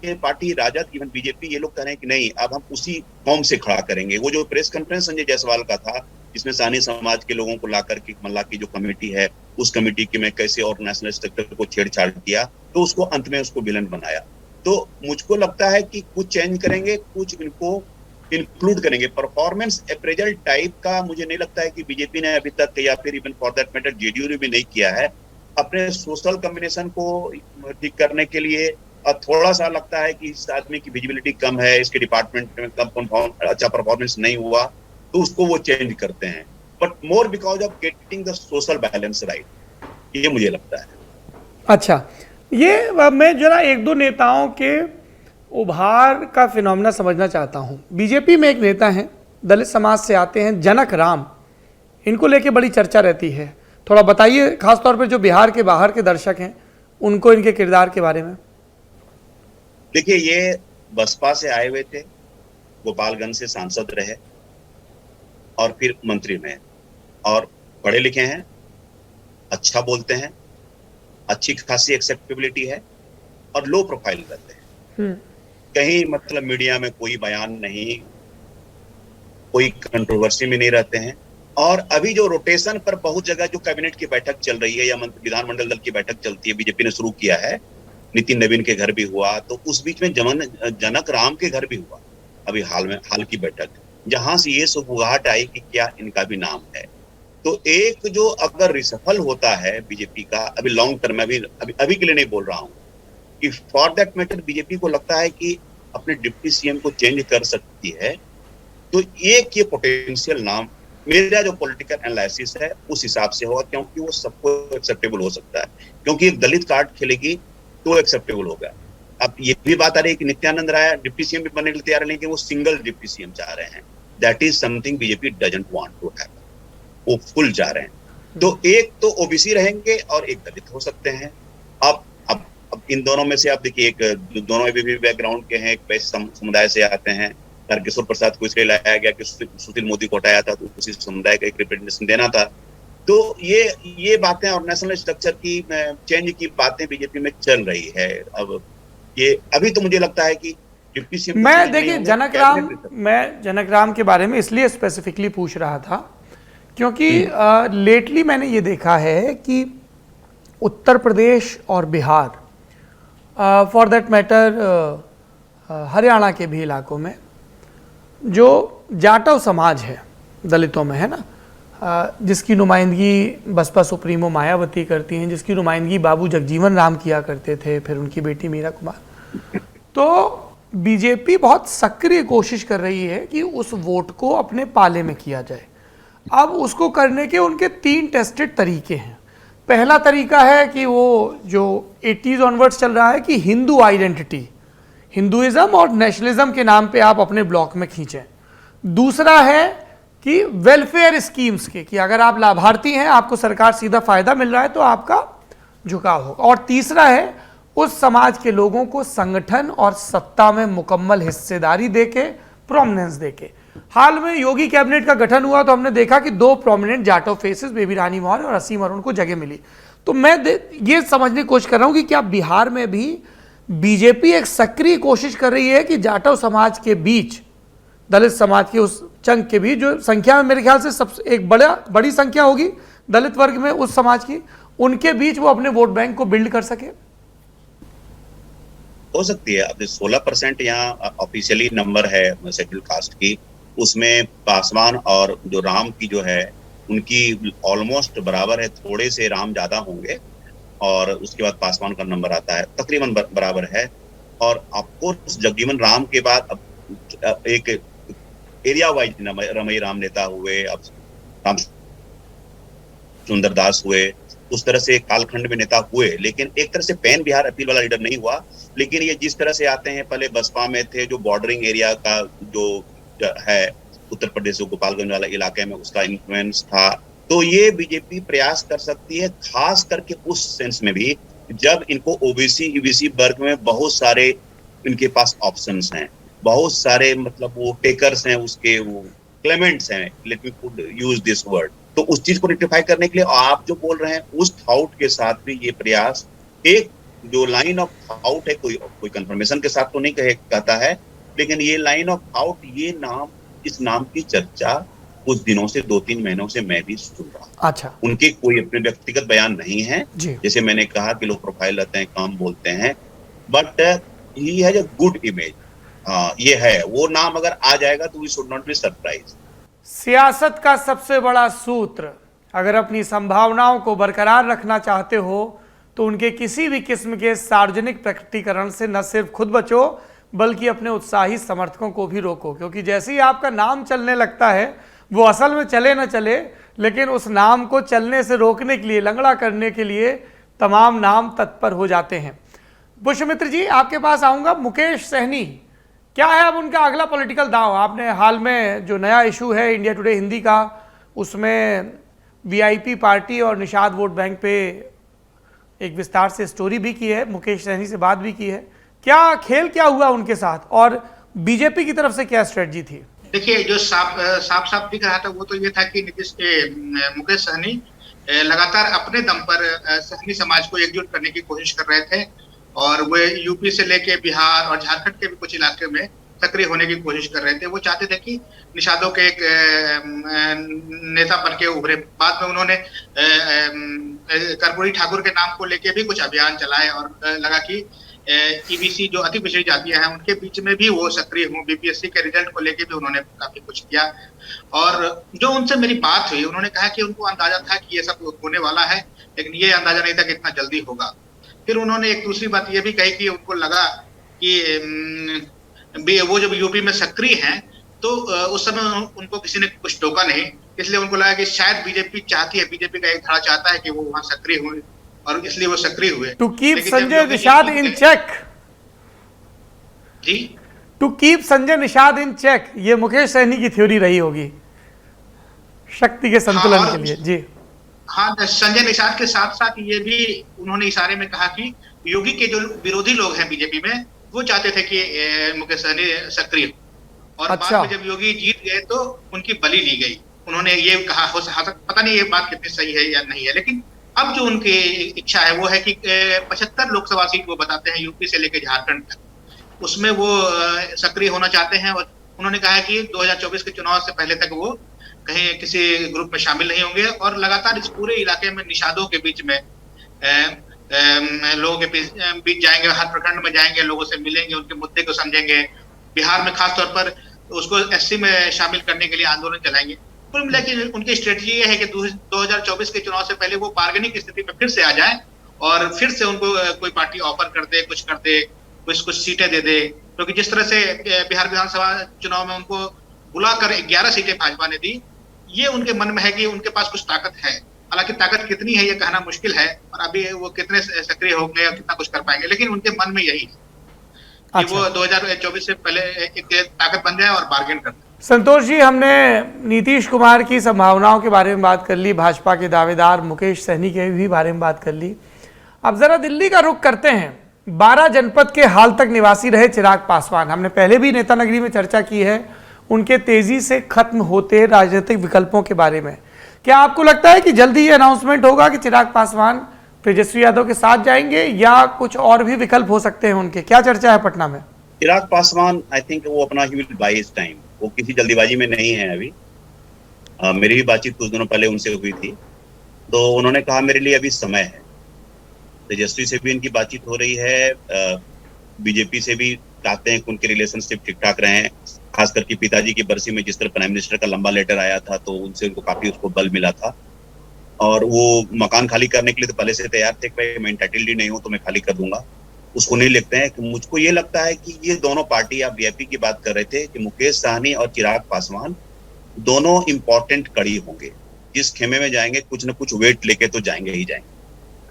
ये पार्टी राजद, इवन बीजेपी, ये लोग कह रहे हैं कि नहीं अब हम उसी फॉर्म से खड़ा करेंगे। वो जो प्रेस कॉन्फ्रेंस संजय जायसवाल का था जिसमें साहनी समाज के लोगों को ला करके मल्ला की जो कमेटी है उस कमेटी के में कैसे और नेशनल स्ट्रक्चर को छेड़छाड़ किया, तो उसको अंत में उसको विलन बनाया। तो मुझको लगता है कि कुछ चेंज करेंगे, कुछ इनको इंक्लूड करेंगे। परफॉर्मेंस अप्रेजल टाइप का मुझे नहीं लगता है कि बीजेपी ने अभी तक, या फिर even for that matter JDU ने भी नहीं किया है। अपने सोशल कम्बिनेशन को ठीक करने के लिए अब थोड़ा सा लगता है कि इस आदमी की विजिबिलिटी कम है, इसके डिपार्टमेंट में कम अच्छा परफॉर्मेंस नहीं हुआ, तो उसको वो चेंज करते हैं, but more because of getting the social balance right, ये मुझे लगता है। अच्छा, ये मैं जरा एक दो नेताओं के उभार का फिनोमेना समझना चाहता हूँ। बीजेपी में एक नेता हैं, दलित समाज से आते हैं, जनक राम, इनको लेके बड़ी चर्चा रहती है, थोड़ा बताइए, खासतौर पर जो बिहार के बाहर के दर्शक हैं उनको इनके किरदार के बारे में। देखिए ये बसपा से आए हुए थे, गोपालगंज से सांसद रहे और फिर मंत्री में, और पढ़े लिखे हैं, अच्छा बोलते हैं, अच्छी खासी एक्सेप्टेबिलिटी है और लो प्रोफाइल रहते हैं। कहीं मतलब मीडिया में कोई बयान नहीं, कोई कंट्रोवर्सी में नहीं रहते हैं। और अभी जो रोटेशन पर बहुत जगह जो कैबिनेट की बैठक चल रही है या विधानमंडल दल की बैठक चलती है, बीजेपी ने शुरू किया है, नितिन नवीन के घर भी हुआ, तो उस बीच में जनक राम के घर भी हुआ अभी हाल की बैठक, जहां से ये सुगबुगाहट आई कि क्या इनका भी नाम है। तो एक जो अगर रिसफल होता है बीजेपी का, अभी लॉन्ग टर्म में, अभी के लिए नहीं बोल रहा हूँ, कि फॉर दैट मैटर बीजेपी को लगता है कि अपने डिप्टी सीएम को चेंज कर सकती है, तो एक ये पोटेंशियल नाम, मेरा जो पॉलिटिकल एनालिसिस है उस हिसाब से होगा, क्योंकि वो सबको एक्सेप्टेबल हो सकता है, क्योंकि एक दलित कार्ड खेलेगी तो एक्सेप्टेबल होगा। अब ये भी बात आ रही है कि नित्यानंद राय डिप्टी सीएम भी बनने के लिए तैयार है, लेकिन वो सिंगल डिप्टी सीएम चाह रहे हैं। That is something BJP doesn't want to have, वो फुल जा रहे हैं। तो एक तो ओबीसी रहेंगे और एक दलित हो सकते हैं। अब इन दोनों में से आप देखिए, एक दोनों भी बैकग्राउंड के हैं, एक वैश्य समुदाय से आते हैं, तारकिशोर प्रसाद को इसलिए लाया गया कि सुशील मोदी को हटाया था, तो उसी समुदाय का एक रिप्रेजेंटेशन देना था। तो ये बातें और नेशनल स्ट्रक्चर की चेंज की बातें बीजेपी में चल रही है। अब ये अभी तो मुझे लगता है कि मैं देखिए जनक राम के बारे में इसलिए स्पेसिफिकली पूछ रहा था क्योंकि लेटली मैंने ये देखा है कि उत्तर प्रदेश और Bihar, for that matter Haryana के भी इलाकों में, जो जाटव समाज है दलितों में, है ना, जिसकी नुमाइंदगी बसपा सुप्रीमो मायावती करती हैं, जिसकी नुमाइंदगी बाबू जगजीवन राम किया करते थे, फिर उनकी बेटी मीरा कुमार, तो बीजेपी बहुत सक्रिय कोशिश कर रही है कि उस वोट को अपने पाले में किया जाए। अब उसको करने के उनके 3 टेस्टेड तरीके हैं। पहला तरीका है कि वो जो 80s ऑनवर्ड्स चल रहा है कि हिंदू आइडेंटिटी, हिंदुइज्म और नेशनलिज्म के नाम पे आप अपने ब्लॉक में खींचें। दूसरा है कि वेलफेयर स्कीम्स के, कि अगर आप लाभार्थी हैं, आपको सरकार सीधा फायदा मिल रहा है तो आपका झुकाव होगा। और तीसरा है उस समाज के लोगों को संगठन और सत्ता में मुकम्मल हिस्सेदारी देके, प्रोमिनेंस देके। हाल में योगी कैबिनेट का गठन हुआ तो हमने देखा कि 2 प्रोमिनेंट जाटो फेसेस, बेबी रानी मौर्य और असीम अरुण को जगह मिली। तो मैं ये समझने की कोशिश कर रहा हूं कि क्या बिहार में भी बीजेपी एक सक्रिय कोशिश कर रही है कि जाटो समाज के बीच, दलित समाज के उस चंक के बीच, जो संख्या में मेरे ख्याल से सबसे एक बड़ी संख्या होगी दलित वर्ग में उस समाज की, उनके बीच वो अपने वोट बैंक को बिल्ड कर सके? हो सकती है। अब 16% यहाँ ऑफिशियली नंबर है शेड्यूल कास्ट की, उसमें पासवान और जो राम की जो है उनकी ऑलमोस्ट बराबर है, थोड़े से राम ज्यादा होंगे और उसके बाद पासवान का नंबर आता है, तकरीबन बराबर है। और आपको जगजीवन राम के बाद अब एक एरिया वाइज रमई राम नेता हुए, अब राम सुंदर दास हुए, उस तरह से कालखंड में नेता हुए, लेकिन एक तरह से पैन बिहार अपील वाला लीडर नहीं हुआ। लेकिन ये जिस तरह से आते हैं, पहले बसपा में थे, जो बॉर्डरिंग एरिया का जो है उत्तर प्रदेश गोपालगंज वाला इलाके में, उसका इन्फ्लुएंस था। तो ये बीजेपी प्रयास कर सकती है, खास करके उस सेंस में भी जब इनको ओबीसी ईबीसी वर्ग में बहुत सारे इनके पास ऑप्शंस हैं, बहुत सारे मतलब वो टेकर्स हैं, उसके वो क्लेमेंट्स हैं, let me use this word. तो उस चीज को रेक्टिफाई करने के लिए आप जो बोल रहे हैं उस थाउट के साथ भी ये प्रयास, एक जो लाइन ऑफ थाउट है, कोई कंफर्मेशन के साथ तो नहीं कहता है, लेकिन ये लाइन ऑफ थाउट, ये नाम, इस नाम की चर्चा कुछ दिनों से 2-3 महीनों से मैं भी सुन रहा हूँ। अच्छा, उनके कोई अपने व्यक्तिगत बयान नहीं है, जी। जैसे मैंने कहा कि लोग प्रोफाइल रहते हैं, काम बोलते हैं, but he has a good image. ये है, वो नाम अगर आ जाएगा तो we should not be surprise. सियासत का सबसे बड़ा सूत्र, अगर अपनी संभावनाओं को बरकरार रखना चाहते हो तो उनके किसी भी किस्म के सार्वजनिक प्रकटीकरण से न सिर्फ खुद बचो बल्कि अपने उत्साही समर्थकों को भी रोको, क्योंकि जैसे ही आपका नाम चलने लगता है, वो असल में चले न चले, लेकिन उस नाम को चलने से रोकने के लिए, लंगड़ा करने के लिए तमाम नाम तत्पर हो जाते हैं। पुष्पमित्र जी, आपके पास आऊँगा। मुकेश सहनी, क्या है अब उनका अगला पॉलिटिकल दांव? आपने हाल में जो नया इशू है इंडिया टुडे हिंदी का, उसमें वीआईपी पार्टी और निषाद वोट बैंक पे एक विस्तार से स्टोरी भी की है, मुकेश सहनी से बात भी की है। क्या खेल क्या हुआ उनके साथ और बीजेपी की तरफ से क्या स्ट्रेटजी थी? देखिए, जो साफ दिख रहा था वो तो ये था कि मुकेश सहनी लगातार अपने दम पर सहनी समाज को एकजुट करने की कोशिश कर रहे थे और वे यूपी से लेके बिहार और झारखंड के भी कुछ इलाके में सक्रिय होने की कोशिश कर रहे थे। वो चाहते थे कि निषादों के एक नेता बन के उभरे। बाद में उन्होंने कर्पूरी ठाकुर के नाम को लेके भी कुछ अभियान चलाए और लगा कि ईबीसी जो अति पिछड़ी जातियां हैं उनके बीच में भी वो सक्रिय हों। बीपीएससी के रिजल्ट को लेके भी उन्होंने काफी कुछ किया और जो उनसे मेरी बात हुई, उन्होंने कहा कि उनको अंदाजा था कि ये सब होने वाला है, लेकिन ये अंदाजा नहीं था कि इतना जल्दी होगा। फिर उन्होंने एक दूसरी बात ये भी कही कि उनको लगा कि वो जब यूपी में सक्रिय हैं तो उस समय उनको किसी ने कुछ टोका नहीं, इसलिए उनको लगा कि शायद बीजेपी चाहती है, बीजेपी का एक धड़ा चाहता है कि वो वहां सक्रिय हुए और इसलिए वो सक्रिय हुए। To keep Sanjay Nishad in check. जी, to keep Sanjay Nishad in check, ये मुकेश सहनी की थ्योरी रही होगी शक्ति के संतुलन के लिए। जी हाँ, संजय निषाद के साथ साथ ये भी उन्होंने इशारे में कहा कि योगी के जो विरोधी लोग हैं बीजेपी में, वो चाहते थे कि मुकेश सहनी सक्रिय हो और अच्छा। बाद में जब योगी जीत गए तो उनकी बलि ली गई। उन्होंने ये कहा, हो पता नहीं ये बात कितनी सही है या नहीं है, लेकिन अब जो उनकी इच्छा है वो है कि 75 लोकसभा सीट वो बताते हैं यूपी से लेकर झारखंड तक, उसमें वो सक्रिय होना चाहते हैं। और उन्होंने कहा है कि 2024 के चुनाव से पहले तक वो कहीं किसी ग्रुप में शामिल नहीं होंगे और लगातार इस पूरे इलाके में निषादों के बीच में लोगों के बीच जाएंगे, हर प्रखंड में जाएंगे, लोगों से मिलेंगे, उनके मुद्दे को समझेंगे। बिहार में खासतौर पर उसको एससी में शामिल करने के लिए आंदोलन चलाएंगे। कुल मिला के उनकी स्ट्रेटजी ये है कि 2024 के चुनाव से पहले वो बार्गेनिंग स्थिति में फिर से आ जाए और फिर से उनको कोई पार्टी ऑफर कर दे, कुछ कर दे, कुछ सीटें दे दे। क्योंकि जिस तरह से बिहार विधानसभा चुनाव में उनको बुलाकर 11 सीटें भाजपा ने दी, ये उनके मन में है कि उनके पास कुछ ताकत है। हालांकि ताकत कितनी है ये कहना मुश्किल है और अभी वो कितने सक्रिय हो गए और कितना कुछ कर पाएंगे, लेकिन उनके मन में यही है। कि अच्छा। वो 2024 से पहले एक ताकत बन जाए और बार्गेन कर दे। संतोष जी, हमने नीतीश कुमार की संभावनाओं के बारे में बात कर ली, भाजपा के दावेदार मुकेश सहनी के भी बारे में बात कर ली। अब जरा दिल्ली का रुख करते हैं। 12 जनपद के हाल तक निवासी रहे चिराग पासवान। हमने पहले भी नेता नगरी में चर्चा की है उनके तेजी से खत्म होते राजनीतिक विकल्पों के बारे में। क्या आपको लगता है कि जल्दी ये अनाउंसमेंट होगा कि चिराग पासवान तेजस्वी यादव के साथ जाएंगे या कुछ और भी विकल्प हो सकते हैं उनके? क्या चर्चा है पटना में? चिराग पासवान आई थिंक वो अपना he will by his time, वो किसी जल्दीबाजी में नहीं है अभी। मेरी भी बातचीत कुछ दिनों पहले उनसे हुई थी, तो उन्होंने कहा मेरे लिए अभी समय है। तेजस्वी से भी इनकी बातचीत हो रही है, बीजेपी से भी चाहते हैं कि उनके रिलेशनशिप ठीक ठाक रहे, खास करके पिताजी की बरसी में जिस तरह प्राइम मिनिस्टर का लंबा लेटर आया था तो उनसे उनको काफी उसको बल मिला था। और वो मकान खाली करने के लिए तो पहले से तैयार थे कि भाई मैं इंटाइटल्ड ही नहीं हूं तो मैं खाली कर दूंगा, उसको नहीं लिखते हैं। कि मुझको ये लगता है कि ये दोनों पार्टी, आप वीआईपी की बात कर रहे थे, कि मुकेश सहनी और चिराग पासवान दोनों इंपॉर्टेंट कड़ी होंगे। जिस खेमे में जाएंगे कुछ न कुछ वेट लेके तो जाएंगे ही जाएंगे,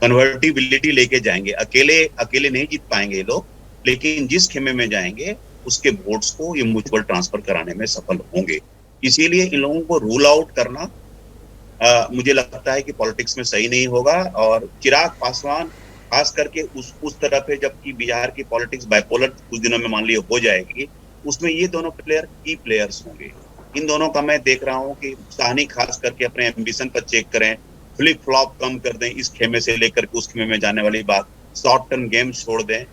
कन्वर्टिबिलिटी लेके जाएंगे। अकेले नहीं जीत पाएंगे ये लोग, लेकिन जिस खेमे में जाएंगे उसके वोट्स को ये म्यूचुअल ट्रांसफर कराने में सफल होंगे। इसीलिए इन लोगों को रूल आउट करना मुझे लगता है कि पॉलिटिक्स में सही नहीं होगा। और चिराग पासवान खास करके उस तरफ है, जबकि बिहार की पॉलिटिक्स बाइपोलर कुछ दिनों में मान लिया हो जाएगी, उसमें ये दोनों प्लेयर की प्लेयर्स होंगे। इन दोनों का मैं देख रहा हूं कि सहनी खास करके अपने एम्बिशन पर चेक करें, फ्लिप फ्लॉप कम कर दें, इस खेमे से लेकर के उस खेमे में जाने वाली बात, शॉर्ट टर्म गेम छोड़ दें,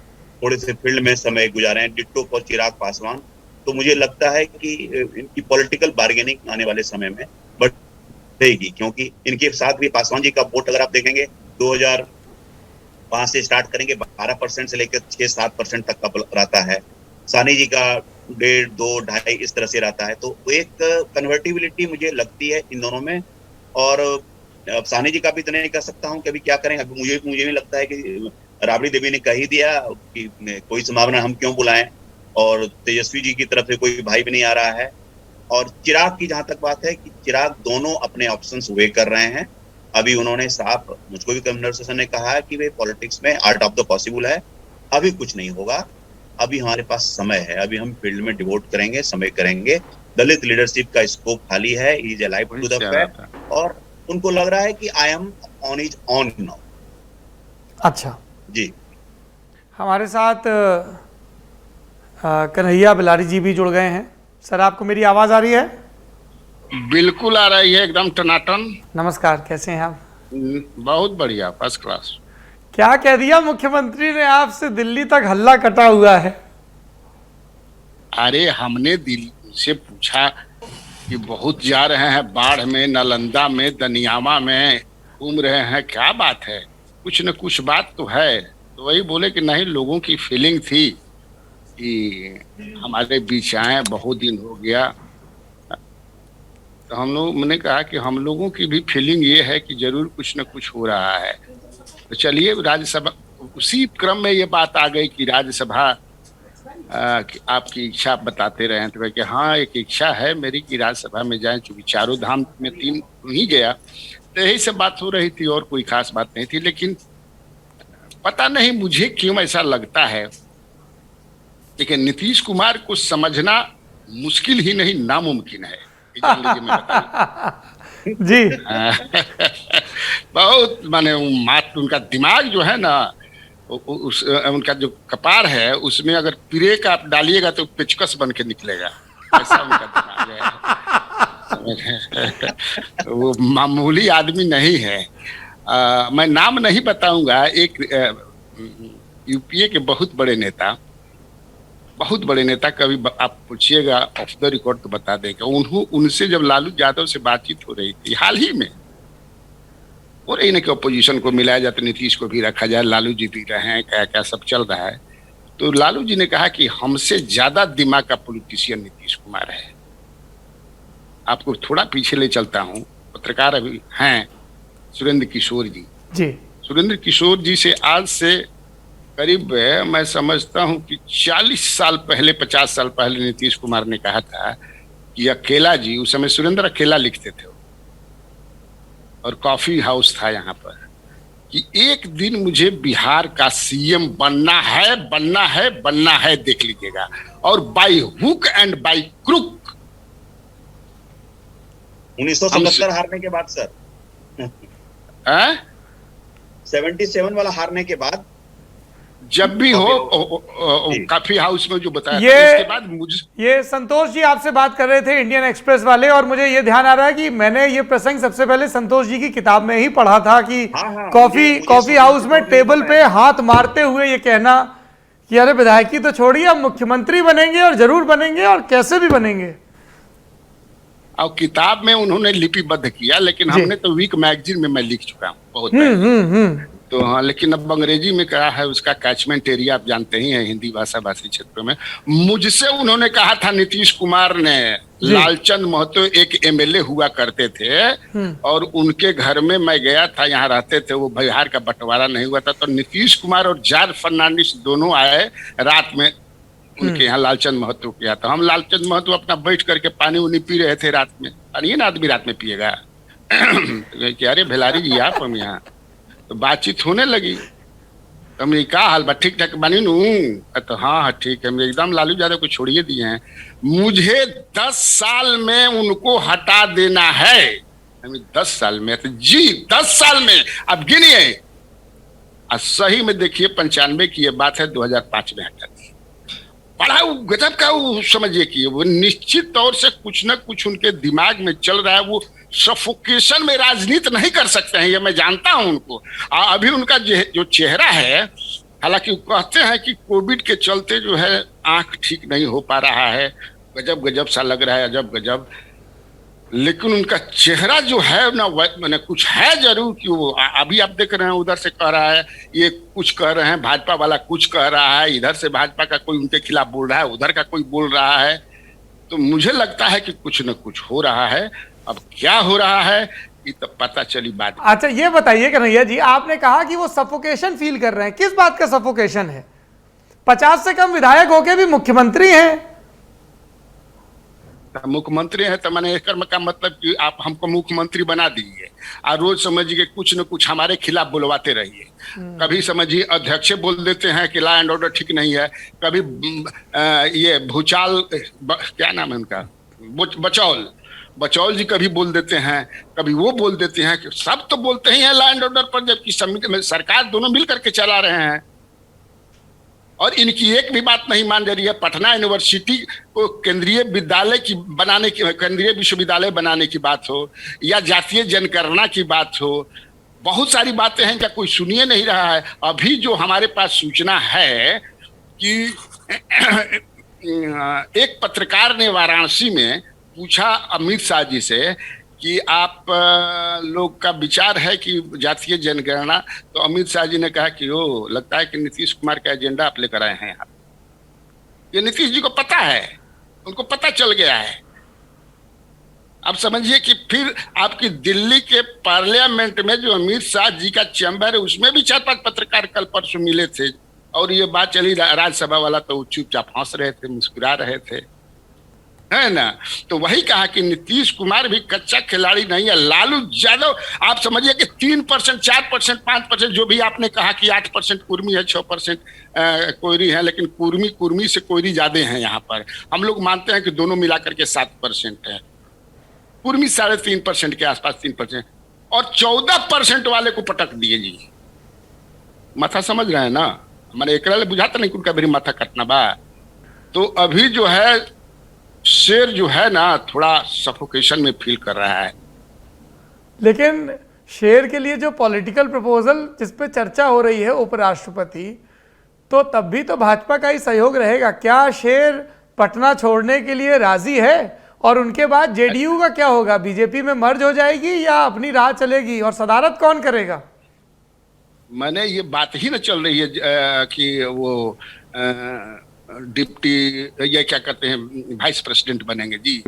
थोड़े से फील्ड में समय गुजारें। Ditto for Chirag Paswan. तो मुझे लगता है कि इनकी पॉलिटिकल बार्गेनिंग आने वाले समय में बढ़ेगी, क्योंकि इनके साथ भी पासवान जी का वोट अगर आप देखेंगे 2005 से स्टार्ट करेंगे 12% से लेकर 6-7% तक का रहता है। सहनी जी का 1.5, 2, 2.5 इस तरह से रहता है। तो एक कन्वर्टिबिलिटी मुझे लगती है इन दोनों में। और सहनी जी का भी तो नहीं कह सकता हूँ कि अभी क्या करें। अभी मुझे नहीं लगता है कि राबड़ी देवी ने कह ही दिया कि कोई संभावना हम क्यों बुलाएं, और तेजस्वी जी की तरफ से कोई भाई भी नहीं आ रहा है। और चिराग की जहां तक बात है कि चिराग दोनों अपने ऑप्शंस वे कर रहे हैं। अभी उन्होंने साफ, मुझको भी कन्वर्सेशन ने कहा है कि वे पॉलिटिक्स में आर्ट ऑफ द पॉसिबल है, अभी कुछ नहीं होगा, अभी हमारे पास समय है, अभी हम फील्ड में डिवोट करेंगे, समय करेंगे। दलित लीडरशिप का स्कोप खाली है, is alive to the fact, और उनको लग रहा है कि I am on is on now. अच्छा जी, हमारे साथ कन्हैया बिलारी जी भी जुड़ गए हैं। सर, आपको मेरी आवाज आ रही है? बिल्कुल आ रही है, एकदम टनाटन। नमस्कार, कैसे हैं आप? बहुत बढ़िया, फर्स्ट क्लास। क्या कह दिया मुख्यमंत्री ने आपसे? दिल्ली तक हल्ला कटा हुआ है। अरे हमने दिल्ली से पूछा कि बहुत जा रहे हैं बाढ़ में, नालंदा में, दनियामा में घूम रहे हैं, क्या बात है? कुछ न कुछ बात तो है। तो वही बोले कि नहीं, लोगों की फीलिंग थी कि हमारे बीच आए, बहुत दिन हो गया। तो हम लोग, मैंने कहा कि हम लोगों की भी फीलिंग ये है कि जरूर कुछ न कुछ हो रहा है। तो चलिए, राज्यसभा, उसी क्रम में ये बात आ गई कि राज्यसभा आपकी इच्छा आप बताते रहे। तो कि हाँ, एक इच्छा है मेरी कि राज्यसभा में जाएं, चूंकि चारों धाम में 3 ही गया। तो यही सब बात हो रही थी और कोई खास बात नहीं थी। लेकिन पता नहीं मुझे क्यों ऐसा लगता है, लेकिन नीतीश कुमार को समझना मुश्किल ही नहीं, नामुमकिन है। जी बहुत माने उनका दिमाग जो है ना, उनका जो कपार है उसमें अगर ब्रेक आप डालिएगा तो पेचकस बन के निकलेगा, ऐसा उनका दिमाग है। वो मामूली आदमी नहीं है। मैं नाम नहीं बताऊंगा। एक यूपीए के बहुत बड़े नेता कभी आप पूछिएगा ऑफ द रिकॉर्ड तो बता देगा। उनसे जब लालू यादव से बातचीत हो रही थी हाल ही में, और यही नहीं कि अपोजिशन को मिलाया जाए तो नीतीश को भी रखा जाए, लालू जी भी रहे हैं, क्या क्या सब चल रहा है। तो लालू जी ने कहा कि हमसे ज्यादा दिमाग का पॉलिटिशियन नीतीश कुमार है। आपको थोड़ा पीछे ले चलता हूँ, पत्रकार अभी हैं सुरेंद्र किशोर जी। सुरेंद्र किशोर जी से आज से करीब मैं समझता हूं कि 40 साल पहले, 50 साल पहले नीतीश कुमार ने कहा था कि अकेला जी, उस समय सुरेंद्र अकेला लिखते थे और कॉफी हाउस था यहाँ पर, कि एक दिन मुझे बिहार का सीएम बनना है, बनना है, बनना है, देख लीजिएगा, और by hook and by crook. 1977 हारने के बाद सर, 77 वाला हारने के बाद जब भी हो काफी हाउस में जो बताया था, इसके बाद मुझे ये संतोष जी आपसे बात कर रहे थे, इंडियन एक्सप्रेस वाले, और मुझे ये ध्यान आ रहा है कि मैंने ये प्रसंग सबसे पहले संतोष जी की किताब में ही पढ़ा था कि कॉफी हाउस में टेबल पे हाथ मारते हुए ये कहना कि अरे विधायकी तो छोड़िए, हम मुख्यमंत्री बनेंगे और जरूर बनेंगे और कैसे भी बनेंगे। और किताब में उन्होंने लिपिबद्ध किया, लेकिन हमने तो वीक मैगजीन में मैं लिख चुका हूँ बहुत पहले। तो हाँ, लेकिन अब अंग्रेजी में क्या है, उसका कैचमेंट एरिया आप जानते ही हैं, हिंदी भाषा भाषी क्षेत्रों में। मुझसे उन्होंने कहा था, नीतीश कुमार ने, लालचंद महतो एक एमएलए हुआ करते थे और उनके घर में मैं गया था, यहाँ रहते थे, वो बिहार का बंटवारा नहीं हुआ था, तो नीतीश कुमार और जॉर्ज फर्नांडिस दोनों आए रात में उनके यहाँ लालचंद महतो किया था। हम लालचंद महतो अपना बैठ करके पानी उनी पी रहे थे रात में। पानी ना आदमी रात में पिएगा? क्या अरे भिलारी जी आप, हम यहाँ तो बातचीत होने लगी, तो हमने कहा हाल बा, ठीक ठाक बनी नू? तो हाँ ठीक है, हम एकदम लालू यादव को छोड़िए दिए हैं, मुझे 10 साल में उनको हटा देना है। 10 साल में? तो जी 10 साल में, अब गिनिए। सही में देखिए, 95 की ये बात है, 2005 में हटा दी। बड़ा गजब का वो समझिए कि वो निश्चित तौर से कुछ न कुछ उनके दिमाग में चल रहा है। वो सफोकेशन में राजनीति नहीं कर सकते हैं, ये मैं जानता हूं उनको। अभी उनका जो चेहरा है, हालांकि वो कहते हैं कि कोविड के चलते जो है आंख ठीक नहीं हो पा रहा है, गजब गजब सा लग रहा है, अजब गजब, लेकिन उनका चेहरा जो है ना, मैंने कुछ है जरूर कि वो अभी आप देख रहे हैं, उधर से कह रहा है, ये कुछ कह रहे हैं, भाजपा वाला कुछ कह रहा है, इधर से भाजपा का कोई उनके खिलाफ बोल रहा है, उधर का कोई बोल रहा है। तो मुझे लगता है कि कुछ न कुछ हो रहा है। अब क्या हो रहा है ये तो पता चली बात। अच्छा ये बताइए कन्हैया जी, आपने कहा कि वो सफोकेशन फील कर रहे हैं, किस बात का सफोकेशन है? 50 से कम विधायक होके भी मुख्यमंत्री हैं। मुख्यमंत्री है तो मैंने एक का मतलब कि आप हमको मुख्यमंत्री बना दीजिए और रोज समझिए कुछ न कुछ हमारे खिलाफ बुलवाते रहिए। कभी समझिए अध्यक्ष बोल देते हैं कि लॉ एंड ऑर्डर ठीक नहीं है, कभी ये भूचाल क्या नाम है उनका, बचौल जी कभी बोल देते हैं, कभी वो बोल देते हैं कि सब तो बोलते ही हैं लॉ एंड ऑर्डर पर, जबकि सरकार दोनों मिल करके चला रहे हैं और इनकी एक भी बात नहीं मान रही है। पटना यूनिवर्सिटी को केंद्रीय विश्वविद्यालय बनाने की बात हो या जातीय जनगणना की बात हो, बहुत सारी बातें हैं, क्या कोई सुनिए नहीं रहा है। अभी जो हमारे पास सूचना है कि एक पत्रकार ने वाराणसी में पूछा अमित शाह जी से कि आप लोग का विचार है कि जातीय जनगणना, तो अमित शाह जी ने कहा कि ओ लगता है कि नीतीश कुमार का एजेंडा आप लेकर आए हैं यहाँ। ये नीतीश जी को पता है, उनको पता चल गया है। अब समझिए कि फिर आपकी दिल्ली के पार्लियामेंट में जो अमित शाह जी का चैम्बर है उसमें भी 4-5 पत्रकार कल परसों मिले थे और ये बात चली, राज्यसभा वाला तो चुपचाप हंस रहे थे, मुस्कुरा रहे थे, है ना। तो वही कहा कि नीतीश कुमार भी कच्चा खिलाड़ी नहीं है। लालू यादव आप समझिए कि 3%, 4%, 5%, जो भी आपने कहा कि 8% कुर्मी है, 6% कोयरी है, लेकिन कुर्मी से कोयरी ज्यादा है यहाँ पर। हम लोग मानते हैं कि दोनों मिलाकर के 7% है, कुर्मी 3.5% के आसपास, 3%, और 14% वाले को पटक दिए जी। माथा समझ रहे हैं ना, हमारे एक बुझाता नहीं उनका भी माथा कटना बा। तो अभी जो है शेर जो है ना थोड़ा सफोकेशन में फील कर रहा है। लेकिन शेर के लिए जो पॉलिटिकल प्रपोजल जिस पे चर्चा हो रही है उपराष्ट्रपति, तो तब भी तो भाजपा का ही सहयोग रहेगा। क्या शेर पटना छोड़ने के लिए राजी है? और उनके बाद जेडीयू का क्या होगा? बीजेपी में मर्ज हो जाएगी या अपनी राह चलेगी? और सदारत कौन करेगा? मैंने ये बात ही ना चल रही है कि वो डिप्टी ये क्या कहते हैं वाइस प्रेसिडेंट बनेंगे जी।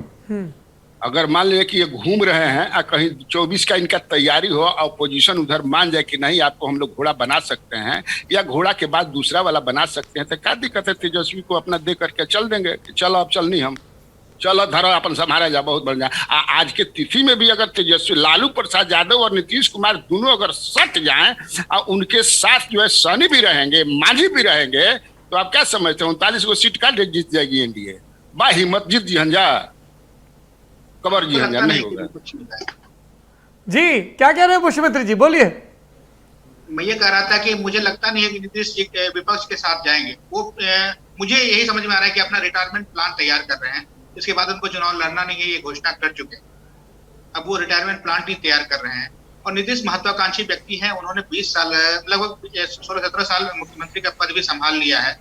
अगर मान लिया कि ये घूम रहे हैं कहीं 24 का इनका तैयारी हो, अपोजिशन उधर मान जाए कि नहीं आपको हम लोग घोड़ा बना सकते हैं या घोड़ा के बाद दूसरा वाला बना सकते हैं, तो क्या दिक्कत है? तेजस्वी को अपना दे करके चल देंगे, चलो अब चल नहीं हम चलो धरो अपन संभाला जा, बहुत बढ़िया। आज के तिथि में भी अगर तेजस्वी लालू प्रसाद यादव और नीतीश कुमार दोनों अगर सट जाएं और उनके साथ जो है सनी भी रहेंगे, मांझी भी रहेंगे, तो आप क्या समझते हैं 39 को सीट का जीत जाएगी एनडीए? बा हिम्मत जीत जी हंजा, कबर जी हंजा नहीं होगा। जी क्या कह रहे हैं पुष्पमित्र जी, बोलिए। मैं ये कह रहा था कि मुझे लगता नहीं है कि नीतीश जी विपक्ष के साथ जाएंगे। वो मुझे यही समझ में आ रहा है कि अपना रिटायरमेंट प्लान तैयार कर रहे हैं। इसके बाद उनको चुनाव लड़ना नहीं है, ये घोषणा कर चुके हैं। अब वो रिटायरमेंट प्लान भी तैयार कर रहे हैं। और नीतीश महत्वाकांक्षी व्यक्ति हैं, उन्होंने 20 साल लगभग 16-17 साल मुख्यमंत्री का पद भी संभाल लिया है।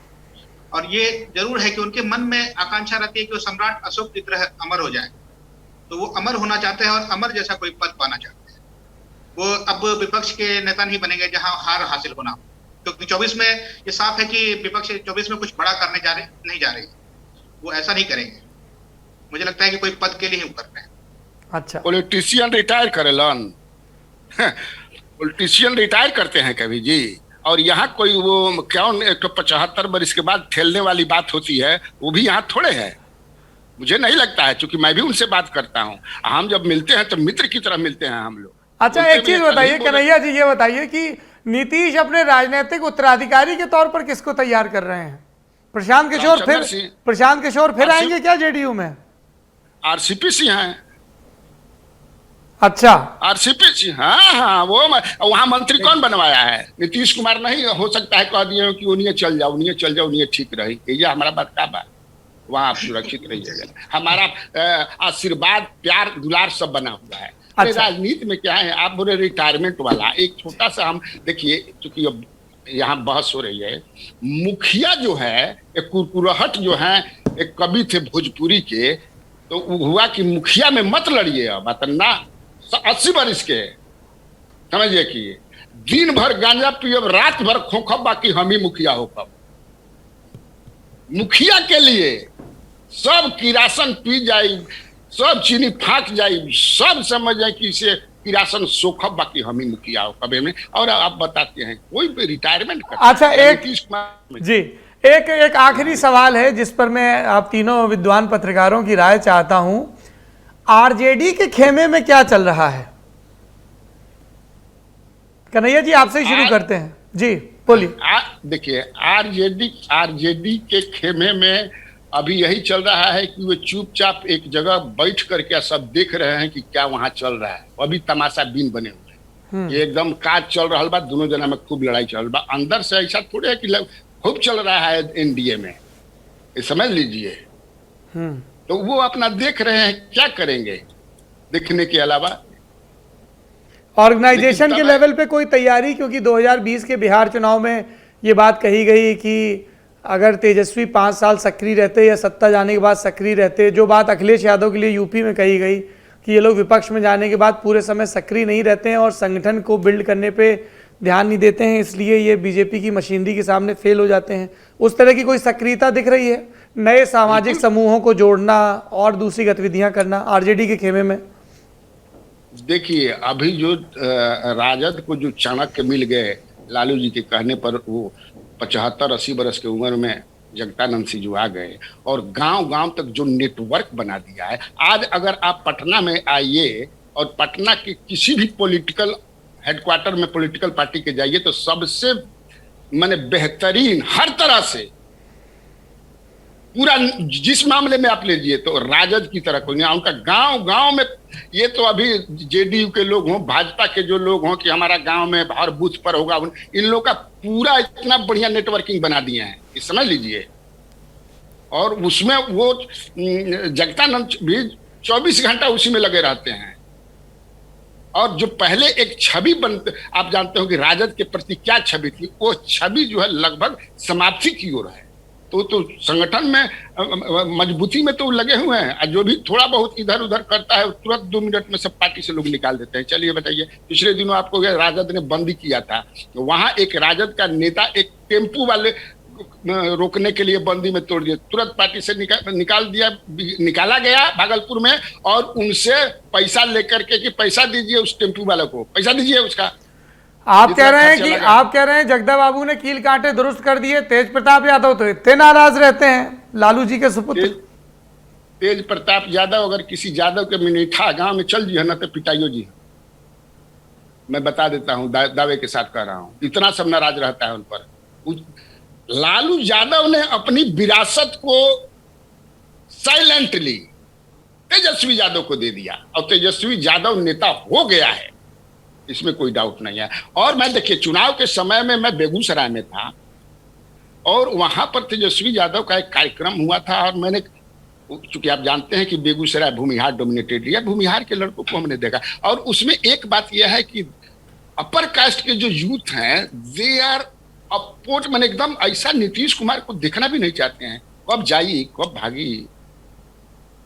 और ये जरूर है कि उनके मन में आकांक्षा रहती है कि वो सम्राट अशोक की तरह अमर हो जाए। तो वो अमर होना चाहते हैं और अमर जैसा कोई पद पाना चाहते हैं। वो अब विपक्ष के नेता नहीं बनेंगे जहां हार हासिल होना हो, क्योंकि 24 में ये साफ है कि विपक्ष 24 में कुछ बड़ा करने नहीं जा रही। वो ऐसा नहीं करेंगे। मुझे लगता है कि कोई पद के लिए ही कर रहे हैं। अच्छा, पॉलिटिशियन रिटायर करेलन, पॉलिटिशियन रिटायर करते हैं कभी जी। और यहाँ कोई वो क्या 175 वर्ष के बाद ठेलने वाली बात होती है, वो भी यहाँ थोड़े है। मुझे नहीं लगता है, क्योंकि मैं भी उनसे बात करता हूँ। हम जब मिलते हैं तो मित्र की तरह मिलते हैं हम लोग। अच्छा, एक चीज बताइए कन्हैया जी, ये बताइए कि नीतीश अपने राजनीतिक उत्तराधिकारी के तौर पर किसको तैयार कर रहे हैं? प्रशांत किशोर फिर आएंगे क्या जेडीयू में? आरसीपी सिंह हैं। अच्छा, आरसीपी सिंह, हाँ वो वहां मंत्री कौन बनवाया है? नीतीश कुमार नहीं हो सकता है कह दिए कि उन्हें चल जाओ, उन्हें ठीक रही। ये हमारा बात का बात, वहां आप सुरक्षित रहिएगा। हमारा आशीर्वाद, प्यार, दुलार सब बना हुआ है। अच्छा। राजनीति में क्या है, आप बोले रिटायरमेंट वाला, एक छोटा सा हम देखिए, क्योंकि अब यहाँ बहस हो रही है। मुखिया जो है, एक कुरकुराहट जो है, एक कवि थे भोजपुरी के, तो हुआ कि मुखिया में मत लड़िए। अब ना 80 वर्ष के समझिए कि दिन भर गांजा पियब, रात भर खोखब, बाकी हम ही मुखिया हो। कब मुखिया के लिए सब किरासन पी जाए, सब चीनी फाक जाए, सब समझ जाए कि इसे किरासन सोखब, बाकी हम ही मुखिया हो कबे में। और आप बताते हैं कोई रिटायरमेंट करता। अच्छा, एक आखिरी सवाल है जिस पर मैं आप तीनों विद्वान पत्रकारों की राय चाहता हूं। आरजेडी के खेमे में क्या चल रहा है? कन्हैया जी आपसे ही शुरू करते हैं जी, बोलिए। देखिए, आरजेडी के खेमे में अभी यही चल रहा है कि वो चुपचाप एक जगह बैठ करके सब देख रहे हैं कि क्या वहां चल रहा है। अभी तमाशा बीन बने हुए हैं, एकदम काज चल रहा बा, दोनों जना में खूब लड़ाई चल रहा। अंदर से ऐसा थोड़े है कि खूब चल रहा है एनडीए में, ये समझ लीजिए। तो वो अपना देख रहे हैं, क्या करेंगे देखने के अलावा। ऑर्गेनाइजेशन के लेवल पे कोई तैयारी? क्योंकि 2020 के बिहार चुनाव में ये बात कही गई कि अगर तेजस्वी 5 साल सक्रिय रहते या सत्ता जाने के बाद सक्रिय रहते, जो बात अखिलेश यादव के लिए यूपी में कही गई कि ये लोग विपक्ष में जाने के बाद पूरे समय सक्रिय नहीं रहते हैं और संगठन को बिल्ड करने पे ध्यान नहीं देते हैं, इसलिए ये बीजेपी की मशीनरी के सामने फेल हो जाते हैं। उस तरह की कोई सक्रियता दिख रही है? नए सामाजिक समूहों को जोड़ना और दूसरी गतिविधियां करना आरजेडी के खेमे में? देखिए, अभी जो राजद को जो चाणक्य मिल गए लालू जी के कहने पर, वो 75-80 वर्ष की उम्र में जगदानंद सिंह जो आ गए और गांव-गांव तक जो नेटवर्क बना दिया है। आज अगर आप पटना में आइए और पटना के किसी भी पॉलिटिकल हेडक्वार्टर में पॉलिटिकल पार्टी के जाइए, तो सबसे माने बेहतरीन हर तरह से पूरा, जिस मामले में आप लीजिए तो राजद की तरह कोई नहीं। उनका गांव-गांव में, ये तो अभी जेडीयू के लोग हों, भाजपा के जो लोग हों कि हमारा गांव में हर बूथ पर होगा, इन लोगों का पूरा इतना बढ़िया नेटवर्किंग बना दिए हैं, ये समझ लीजिए। और उसमें वो जगदानंद भी 24 घंटा उसी में लगे रहते हैं। और जो पहले एक छवि आप जानते हो कि राजद के प्रति क्या छवि थी, वो छवि जो है लगभग समाप्ति की ओर है। तो संगठन में मजबूती में तो लगे हुए हैं, और जो भी थोड़ा बहुत इधर उधर करता है तुरंत 2 मिनट में सब पार्टी से लोग निकाल देते हैं। चलिए बताइए, पिछले दिनों आपको राजद ने बंदी किया था, तो वहां एक राजद का नेता एक टेम्पू वाले रोकने के लिए बंदी में तोड़ दिया, तुरंत पार्टी से निकाला गया भागलपुर में, और उनसे पैसा लेकर के कि पैसा दीजिए उस टेम्पू वाले को, पैसा दीजिए उसका। आप कह रहे हैं जगदा बाबू ने कील कांटे दुरुस्त कर दिए, तेज प्रताप यादव तो इतने नाराज रहते हैं लालू जी के सुपुत्र। तेज प्रताप यादव अगर किसी यादव के मिनीठा गांव में चल जी है ना तो पिटाइयो जी है। मैं बता देता हूं, दावे के साथ कह रहा हूं, इतना सब नाराज रहता है उन पर। लालू यादव ने अपनी विरासत को साइलेंटली तेजस्वी यादव को दे दिया और तेजस्वी यादव नेता हो गया है, इसमें कोई डाउट नहीं है। और मैं देखिए चुनाव के समय में मैं बेगूसराय में था और वहां पर तेजस्वी यादव का एक कार्यक्रम हुआ था और मैंने, चूंकि आप जानते हैं कि बेगूसराय भूमिहार डोमिनेटेड है, भूमिहार के लड़कों को हमने देखा और उसमें एक बात यह है कि अपर कास्ट के जो यूथ हैं दे आर अपोज, मैंने एकदम ऐसा नीतीश कुमार को देखना भी नहीं चाहते हैं, कब जाई कब भागी,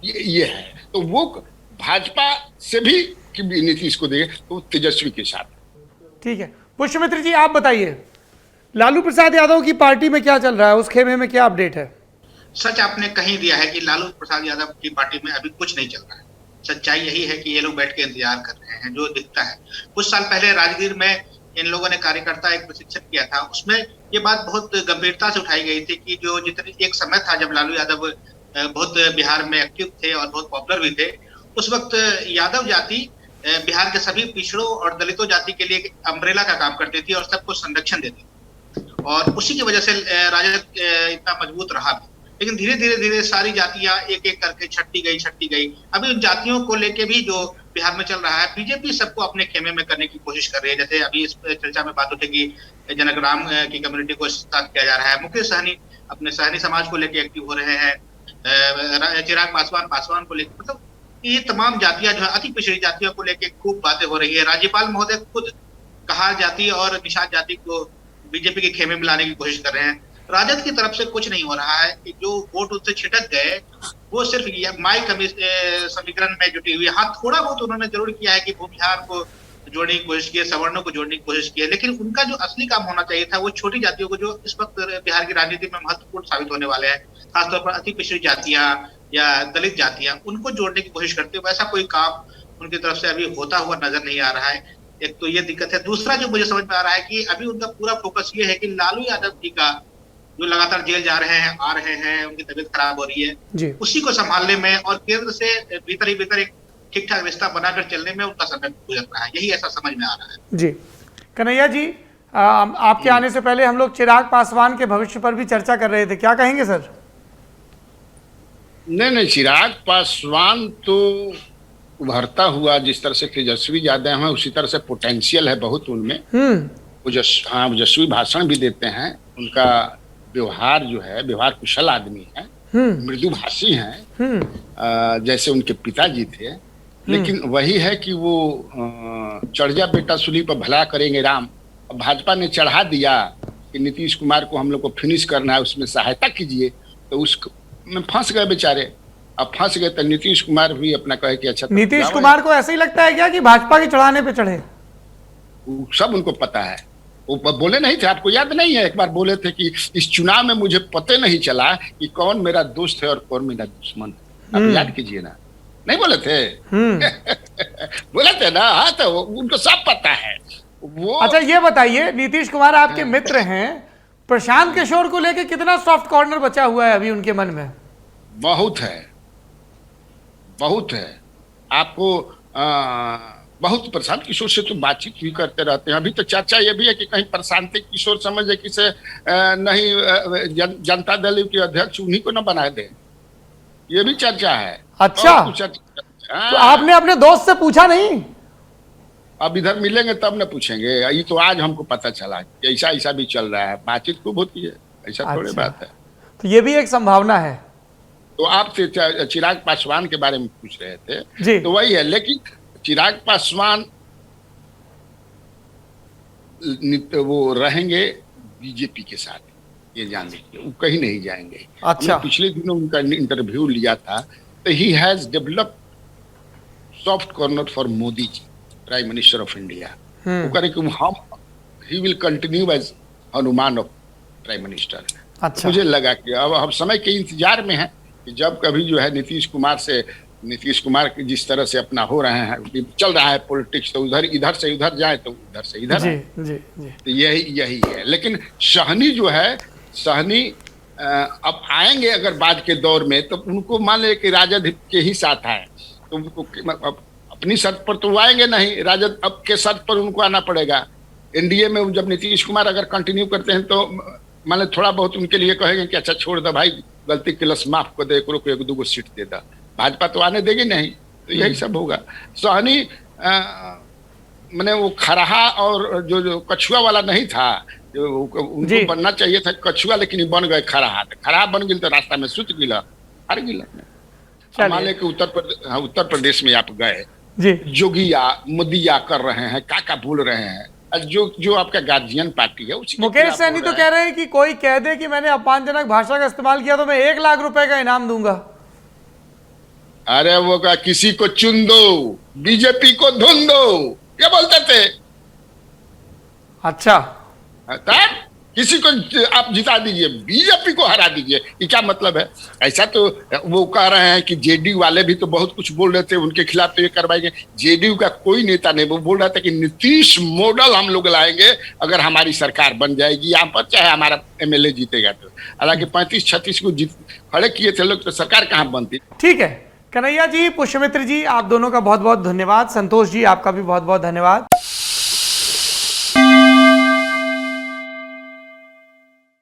ये है। तो वो भाजपा से भी कि नीतीश को देंगे तो तेजस्वी के साथ। ठीक है, पुष्पमित्र जी आप बताइए, लालू प्रसाद यादव की पार्टी में क्या चल रहा है, उस खेमे में क्या अपडेट है? सच आपने कहीं दिया है कि लालू प्रसाद यादव की पार्टी में अभी कुछ नहीं चल रहा है। सच्चाई यही है कि ये लोग बैठ के इंतजार कर रहे हैं, जो दिखता है। कुछ साल पहले राजगीर में इन लोगों ने कार्यकर्ता एक प्रशिक्षण किया था, उसमें ये बात बहुत गंभीरता से उठाई गई थी कि जो जितनी एक समय था जब लालू यादव बहुत बिहार में एक्टिव थे और बहुत पॉपुलर भी थे, उस वक्त यादव जाति बिहार के सभी पिछड़ों और दलितों जाति के लिए अम्ब्रेला का काम करती थी और सबको संरक्षण देती थी और उसी की वजह से राजद इतना मजबूत रहा भी। लेकिन धीरे धीरे सारी जातियां एक एक करके छटती गई। अभी उन जातियों को लेके भी जो बिहार में चल रहा है, बीजेपी सबको अपने खेमे में करने की कोशिश कर रही है। जैसे अभी इस चर्चा में बात उठेगी जनकराम की कम्युनिटी को साथ किया जा रहा है, मुकेश सहनी अपने सहनी समाज को लेके एक्टिव हो रहे हैं, चिराग पासवान को लेकर, मतलब ये तमाम जातियां जो है अति पिछड़ी जातियों को लेके खूब बातें हो रही है। राज्यपाल महोदय खुद कहार जाति और निषाद जाति को बीजेपी के खेमे में लाने की कोशिश कर रहे हैं। राजद की तरफ से कुछ नहीं हो रहा है कि जो वोट उनसे छिटक गए वो सिर्फ माई समीकरण में जुटी हुई है। हाँ, थोड़ा बहुत उन्होंने जरूर किया है कि भूमिहार को जोड़ने की कोशिश की है, सवर्णों को जोड़ने की कोशिश की है, लेकिन उनका जो असली काम होना चाहिए था वो छोटी जातियों को, जो इस वक्त बिहार की राजनीति में महत्वपूर्ण साबित होने वाले हैं, खासतौर पर अति पिछड़ी जातियां या दलित जातियां, उनको जोड़ने की कोशिश करते हुए वैसा कोई काम उनकी तरफ से अभी होता हुआ नजर नहीं आ रहा है। एक तो ये दिक्कत है। दूसरा जो मुझे समझ में आ रहा है कि अभी उनका पूरा फोकस ये है कि लालू यादव जी का जो लगातार जेल जा रहे हैं, आ रहे हैं, उनकी तबीयत खराब हो रही है, उसी को संभालने में और केंद्र से भीतर ही भीतर एक ठीक ठाक रिश्ता बनाकर चलने में उनका समय गुजर रहा है, यही ऐसा समझ में आ रहा है। जी कन्हैया जी, आपके आने से पहले हम लोग चिराग पासवान के भविष्य पर भी चर्चा कर रहे थे, क्या कहेंगे सर? नहीं, चिराग पासवान तो उभरता हुआ, जिस तरह से तेजस्वी यादव है उसी तरह से पोटेंशियल है बहुत उनमें। ओजस्वी भाषण भी देते हैं, उनका व्यवहार जो है, व्यवहार कुशल आदमी है, मृदुभाषी हैं, जैसे उनके पिताजी थे। लेकिन वही है कि वो चढ़ जा बेटा सूली पर भला करेंगे राम, भाजपा ने चढ़ा दिया कि नीतीश कुमार को हम लोग को फिनिश करना है, उसमें सहायता कीजिए, तो उसमें फंस गए बेचारे। अब फंस गए तो नीतीश कुमार भी अपना कहे कि अच्छा, नीतीश कुमार को ऐसा ही लगता है क्या कि भाजपा के चढ़ाने पे चढ़े? सब उनको पता है। वो बोले नहीं थे, आपको याद नहीं है, एक बार बोले थे कि इस चुनाव में मुझे पता नहीं चला कि कौन मेरा दोस्त है और कौन मेरा दुश्मन है। आप याद कीजिए ना, नहीं बोले थे? बोले थे ना। हाँ, तो उनको सब पता है वो। अच्छा ये बताइए, नीतीश कुमार आपके मित्र हैं, प्रशांत किशोर को लेके कितना सॉफ्ट कॉर्नर बचा हुआ है अभी उनके मन में? बहुत है। आपको बहुत प्रशांत किशोर से तो बातचीत भी करते रहते हैं। अभी तो चर्चा ये भी है कि कहीं प्रशांत किशोर समझे कि से नहीं जनता दल के अध्यक्ष उन्हीं को न बना दे, ये भी चर्चा है। अच्छा, तो आपने अपने दोस्त से पूछा नहीं? अब इधर मिलेंगे तब न पूछेंगे। ये तो आज हमको पता चला कि ऐसा भी चल रहा है, बातचीत खूब होती है, ऐसा थोड़ी बात है। तो ये भी एक संभावना है। तो आपसे चिराग पासवान के बारे में पूछ रहे थे जी। तो वही है, लेकिन चिराग पासवान वो रहेंगे बीजेपी के साथ, ये जान लीजिए, वो कहीं नहीं जाएंगे। अच्छा, पिछले दिनों उनका इंटरव्यू लिया था, तो he has developed soft corner for Modi ji, prime minister of India. वो कह रहे कि हम he will continue as Hanuman of prime minister. अच्छा, मुझे लगा कि अब हम समय के इंतजार में हैं कि जब कभी जो है नीतीश कुमार जिस तरह से अपना हो रहे हैं, चल रहा है पॉलिटिक्स, तो इधर से उधर जाए तो उधर से इधर। जी। तो यही है। लेकिन सहनी जो है, सहनी अब आएंगे अगर बाद के दौर में तो उनको मान ले कि राजद के ही साथ आए तो उनको अपनी शर्त पर तो आएंगे नहीं, राजद अब के शर्त पर उनको आना पड़ेगा। एनडीए में जब नीतीश कुमार अगर कंटिन्यू करते हैं तो मान थोड़ा बहुत उनके लिए कहेंगे कि अच्छा छोड़ दो भाई, गलती के लस माफ कर दे, एक दो सीट दे दा। भाजपा तो आने देगी नहीं, तो यही सब होगा। सोहनी मैंने वो खराहा और जो कछुआ वाला नहीं था, जो उनको बनना चाहिए था कछुआ, लेकिन बन गए खराहा। खराहा बन गई तो रास्ता में सुत गिला, हार गिला। मान ले कि उत्तर प्रदेश में आप गए, जोगिया मुदिया कर रहे हैं, काका बोल रहे हैं, जो आपका गार्जियन पार्टी है। मुकेश सहनी तो कह रहे हैं कि कोई कह दे कि मैंने अपमानजनक भाषा का इस्तेमाल किया तो मैं 1 लाख रुपए का इनाम दूंगा। अरे वो का किसी को चुन दो, बीजेपी को धुन दो, क्या बोलते थे। अच्छा, तब किसी को आप जिता दीजिए, बीजेपी को हरा दीजिए, ये क्या मतलब है। ऐसा तो वो कह रहे हैं कि जेडीयू वाले भी तो बहुत कुछ बोल रहे थे उनके खिलाफ, तो ये करवाएंगे। जेडीयू का कोई नेता नहीं, वो बोल रहा था कि नीतीश मॉडल हम लोग लाएंगे अगर हमारी सरकार बन जाएगी यहाँ पर, चाहे हमारा एमएलए जीतेगा तो। हालांकि 35-36 को खड़े किए थे लोग, तो सरकार कहाँ बनती। ठीक है, कन्हैया जी, पुष्यमित्र जी, आप दोनों का बहुत बहुत धन्यवाद। संतोष जी, आपका भी बहुत बहुत धन्यवाद।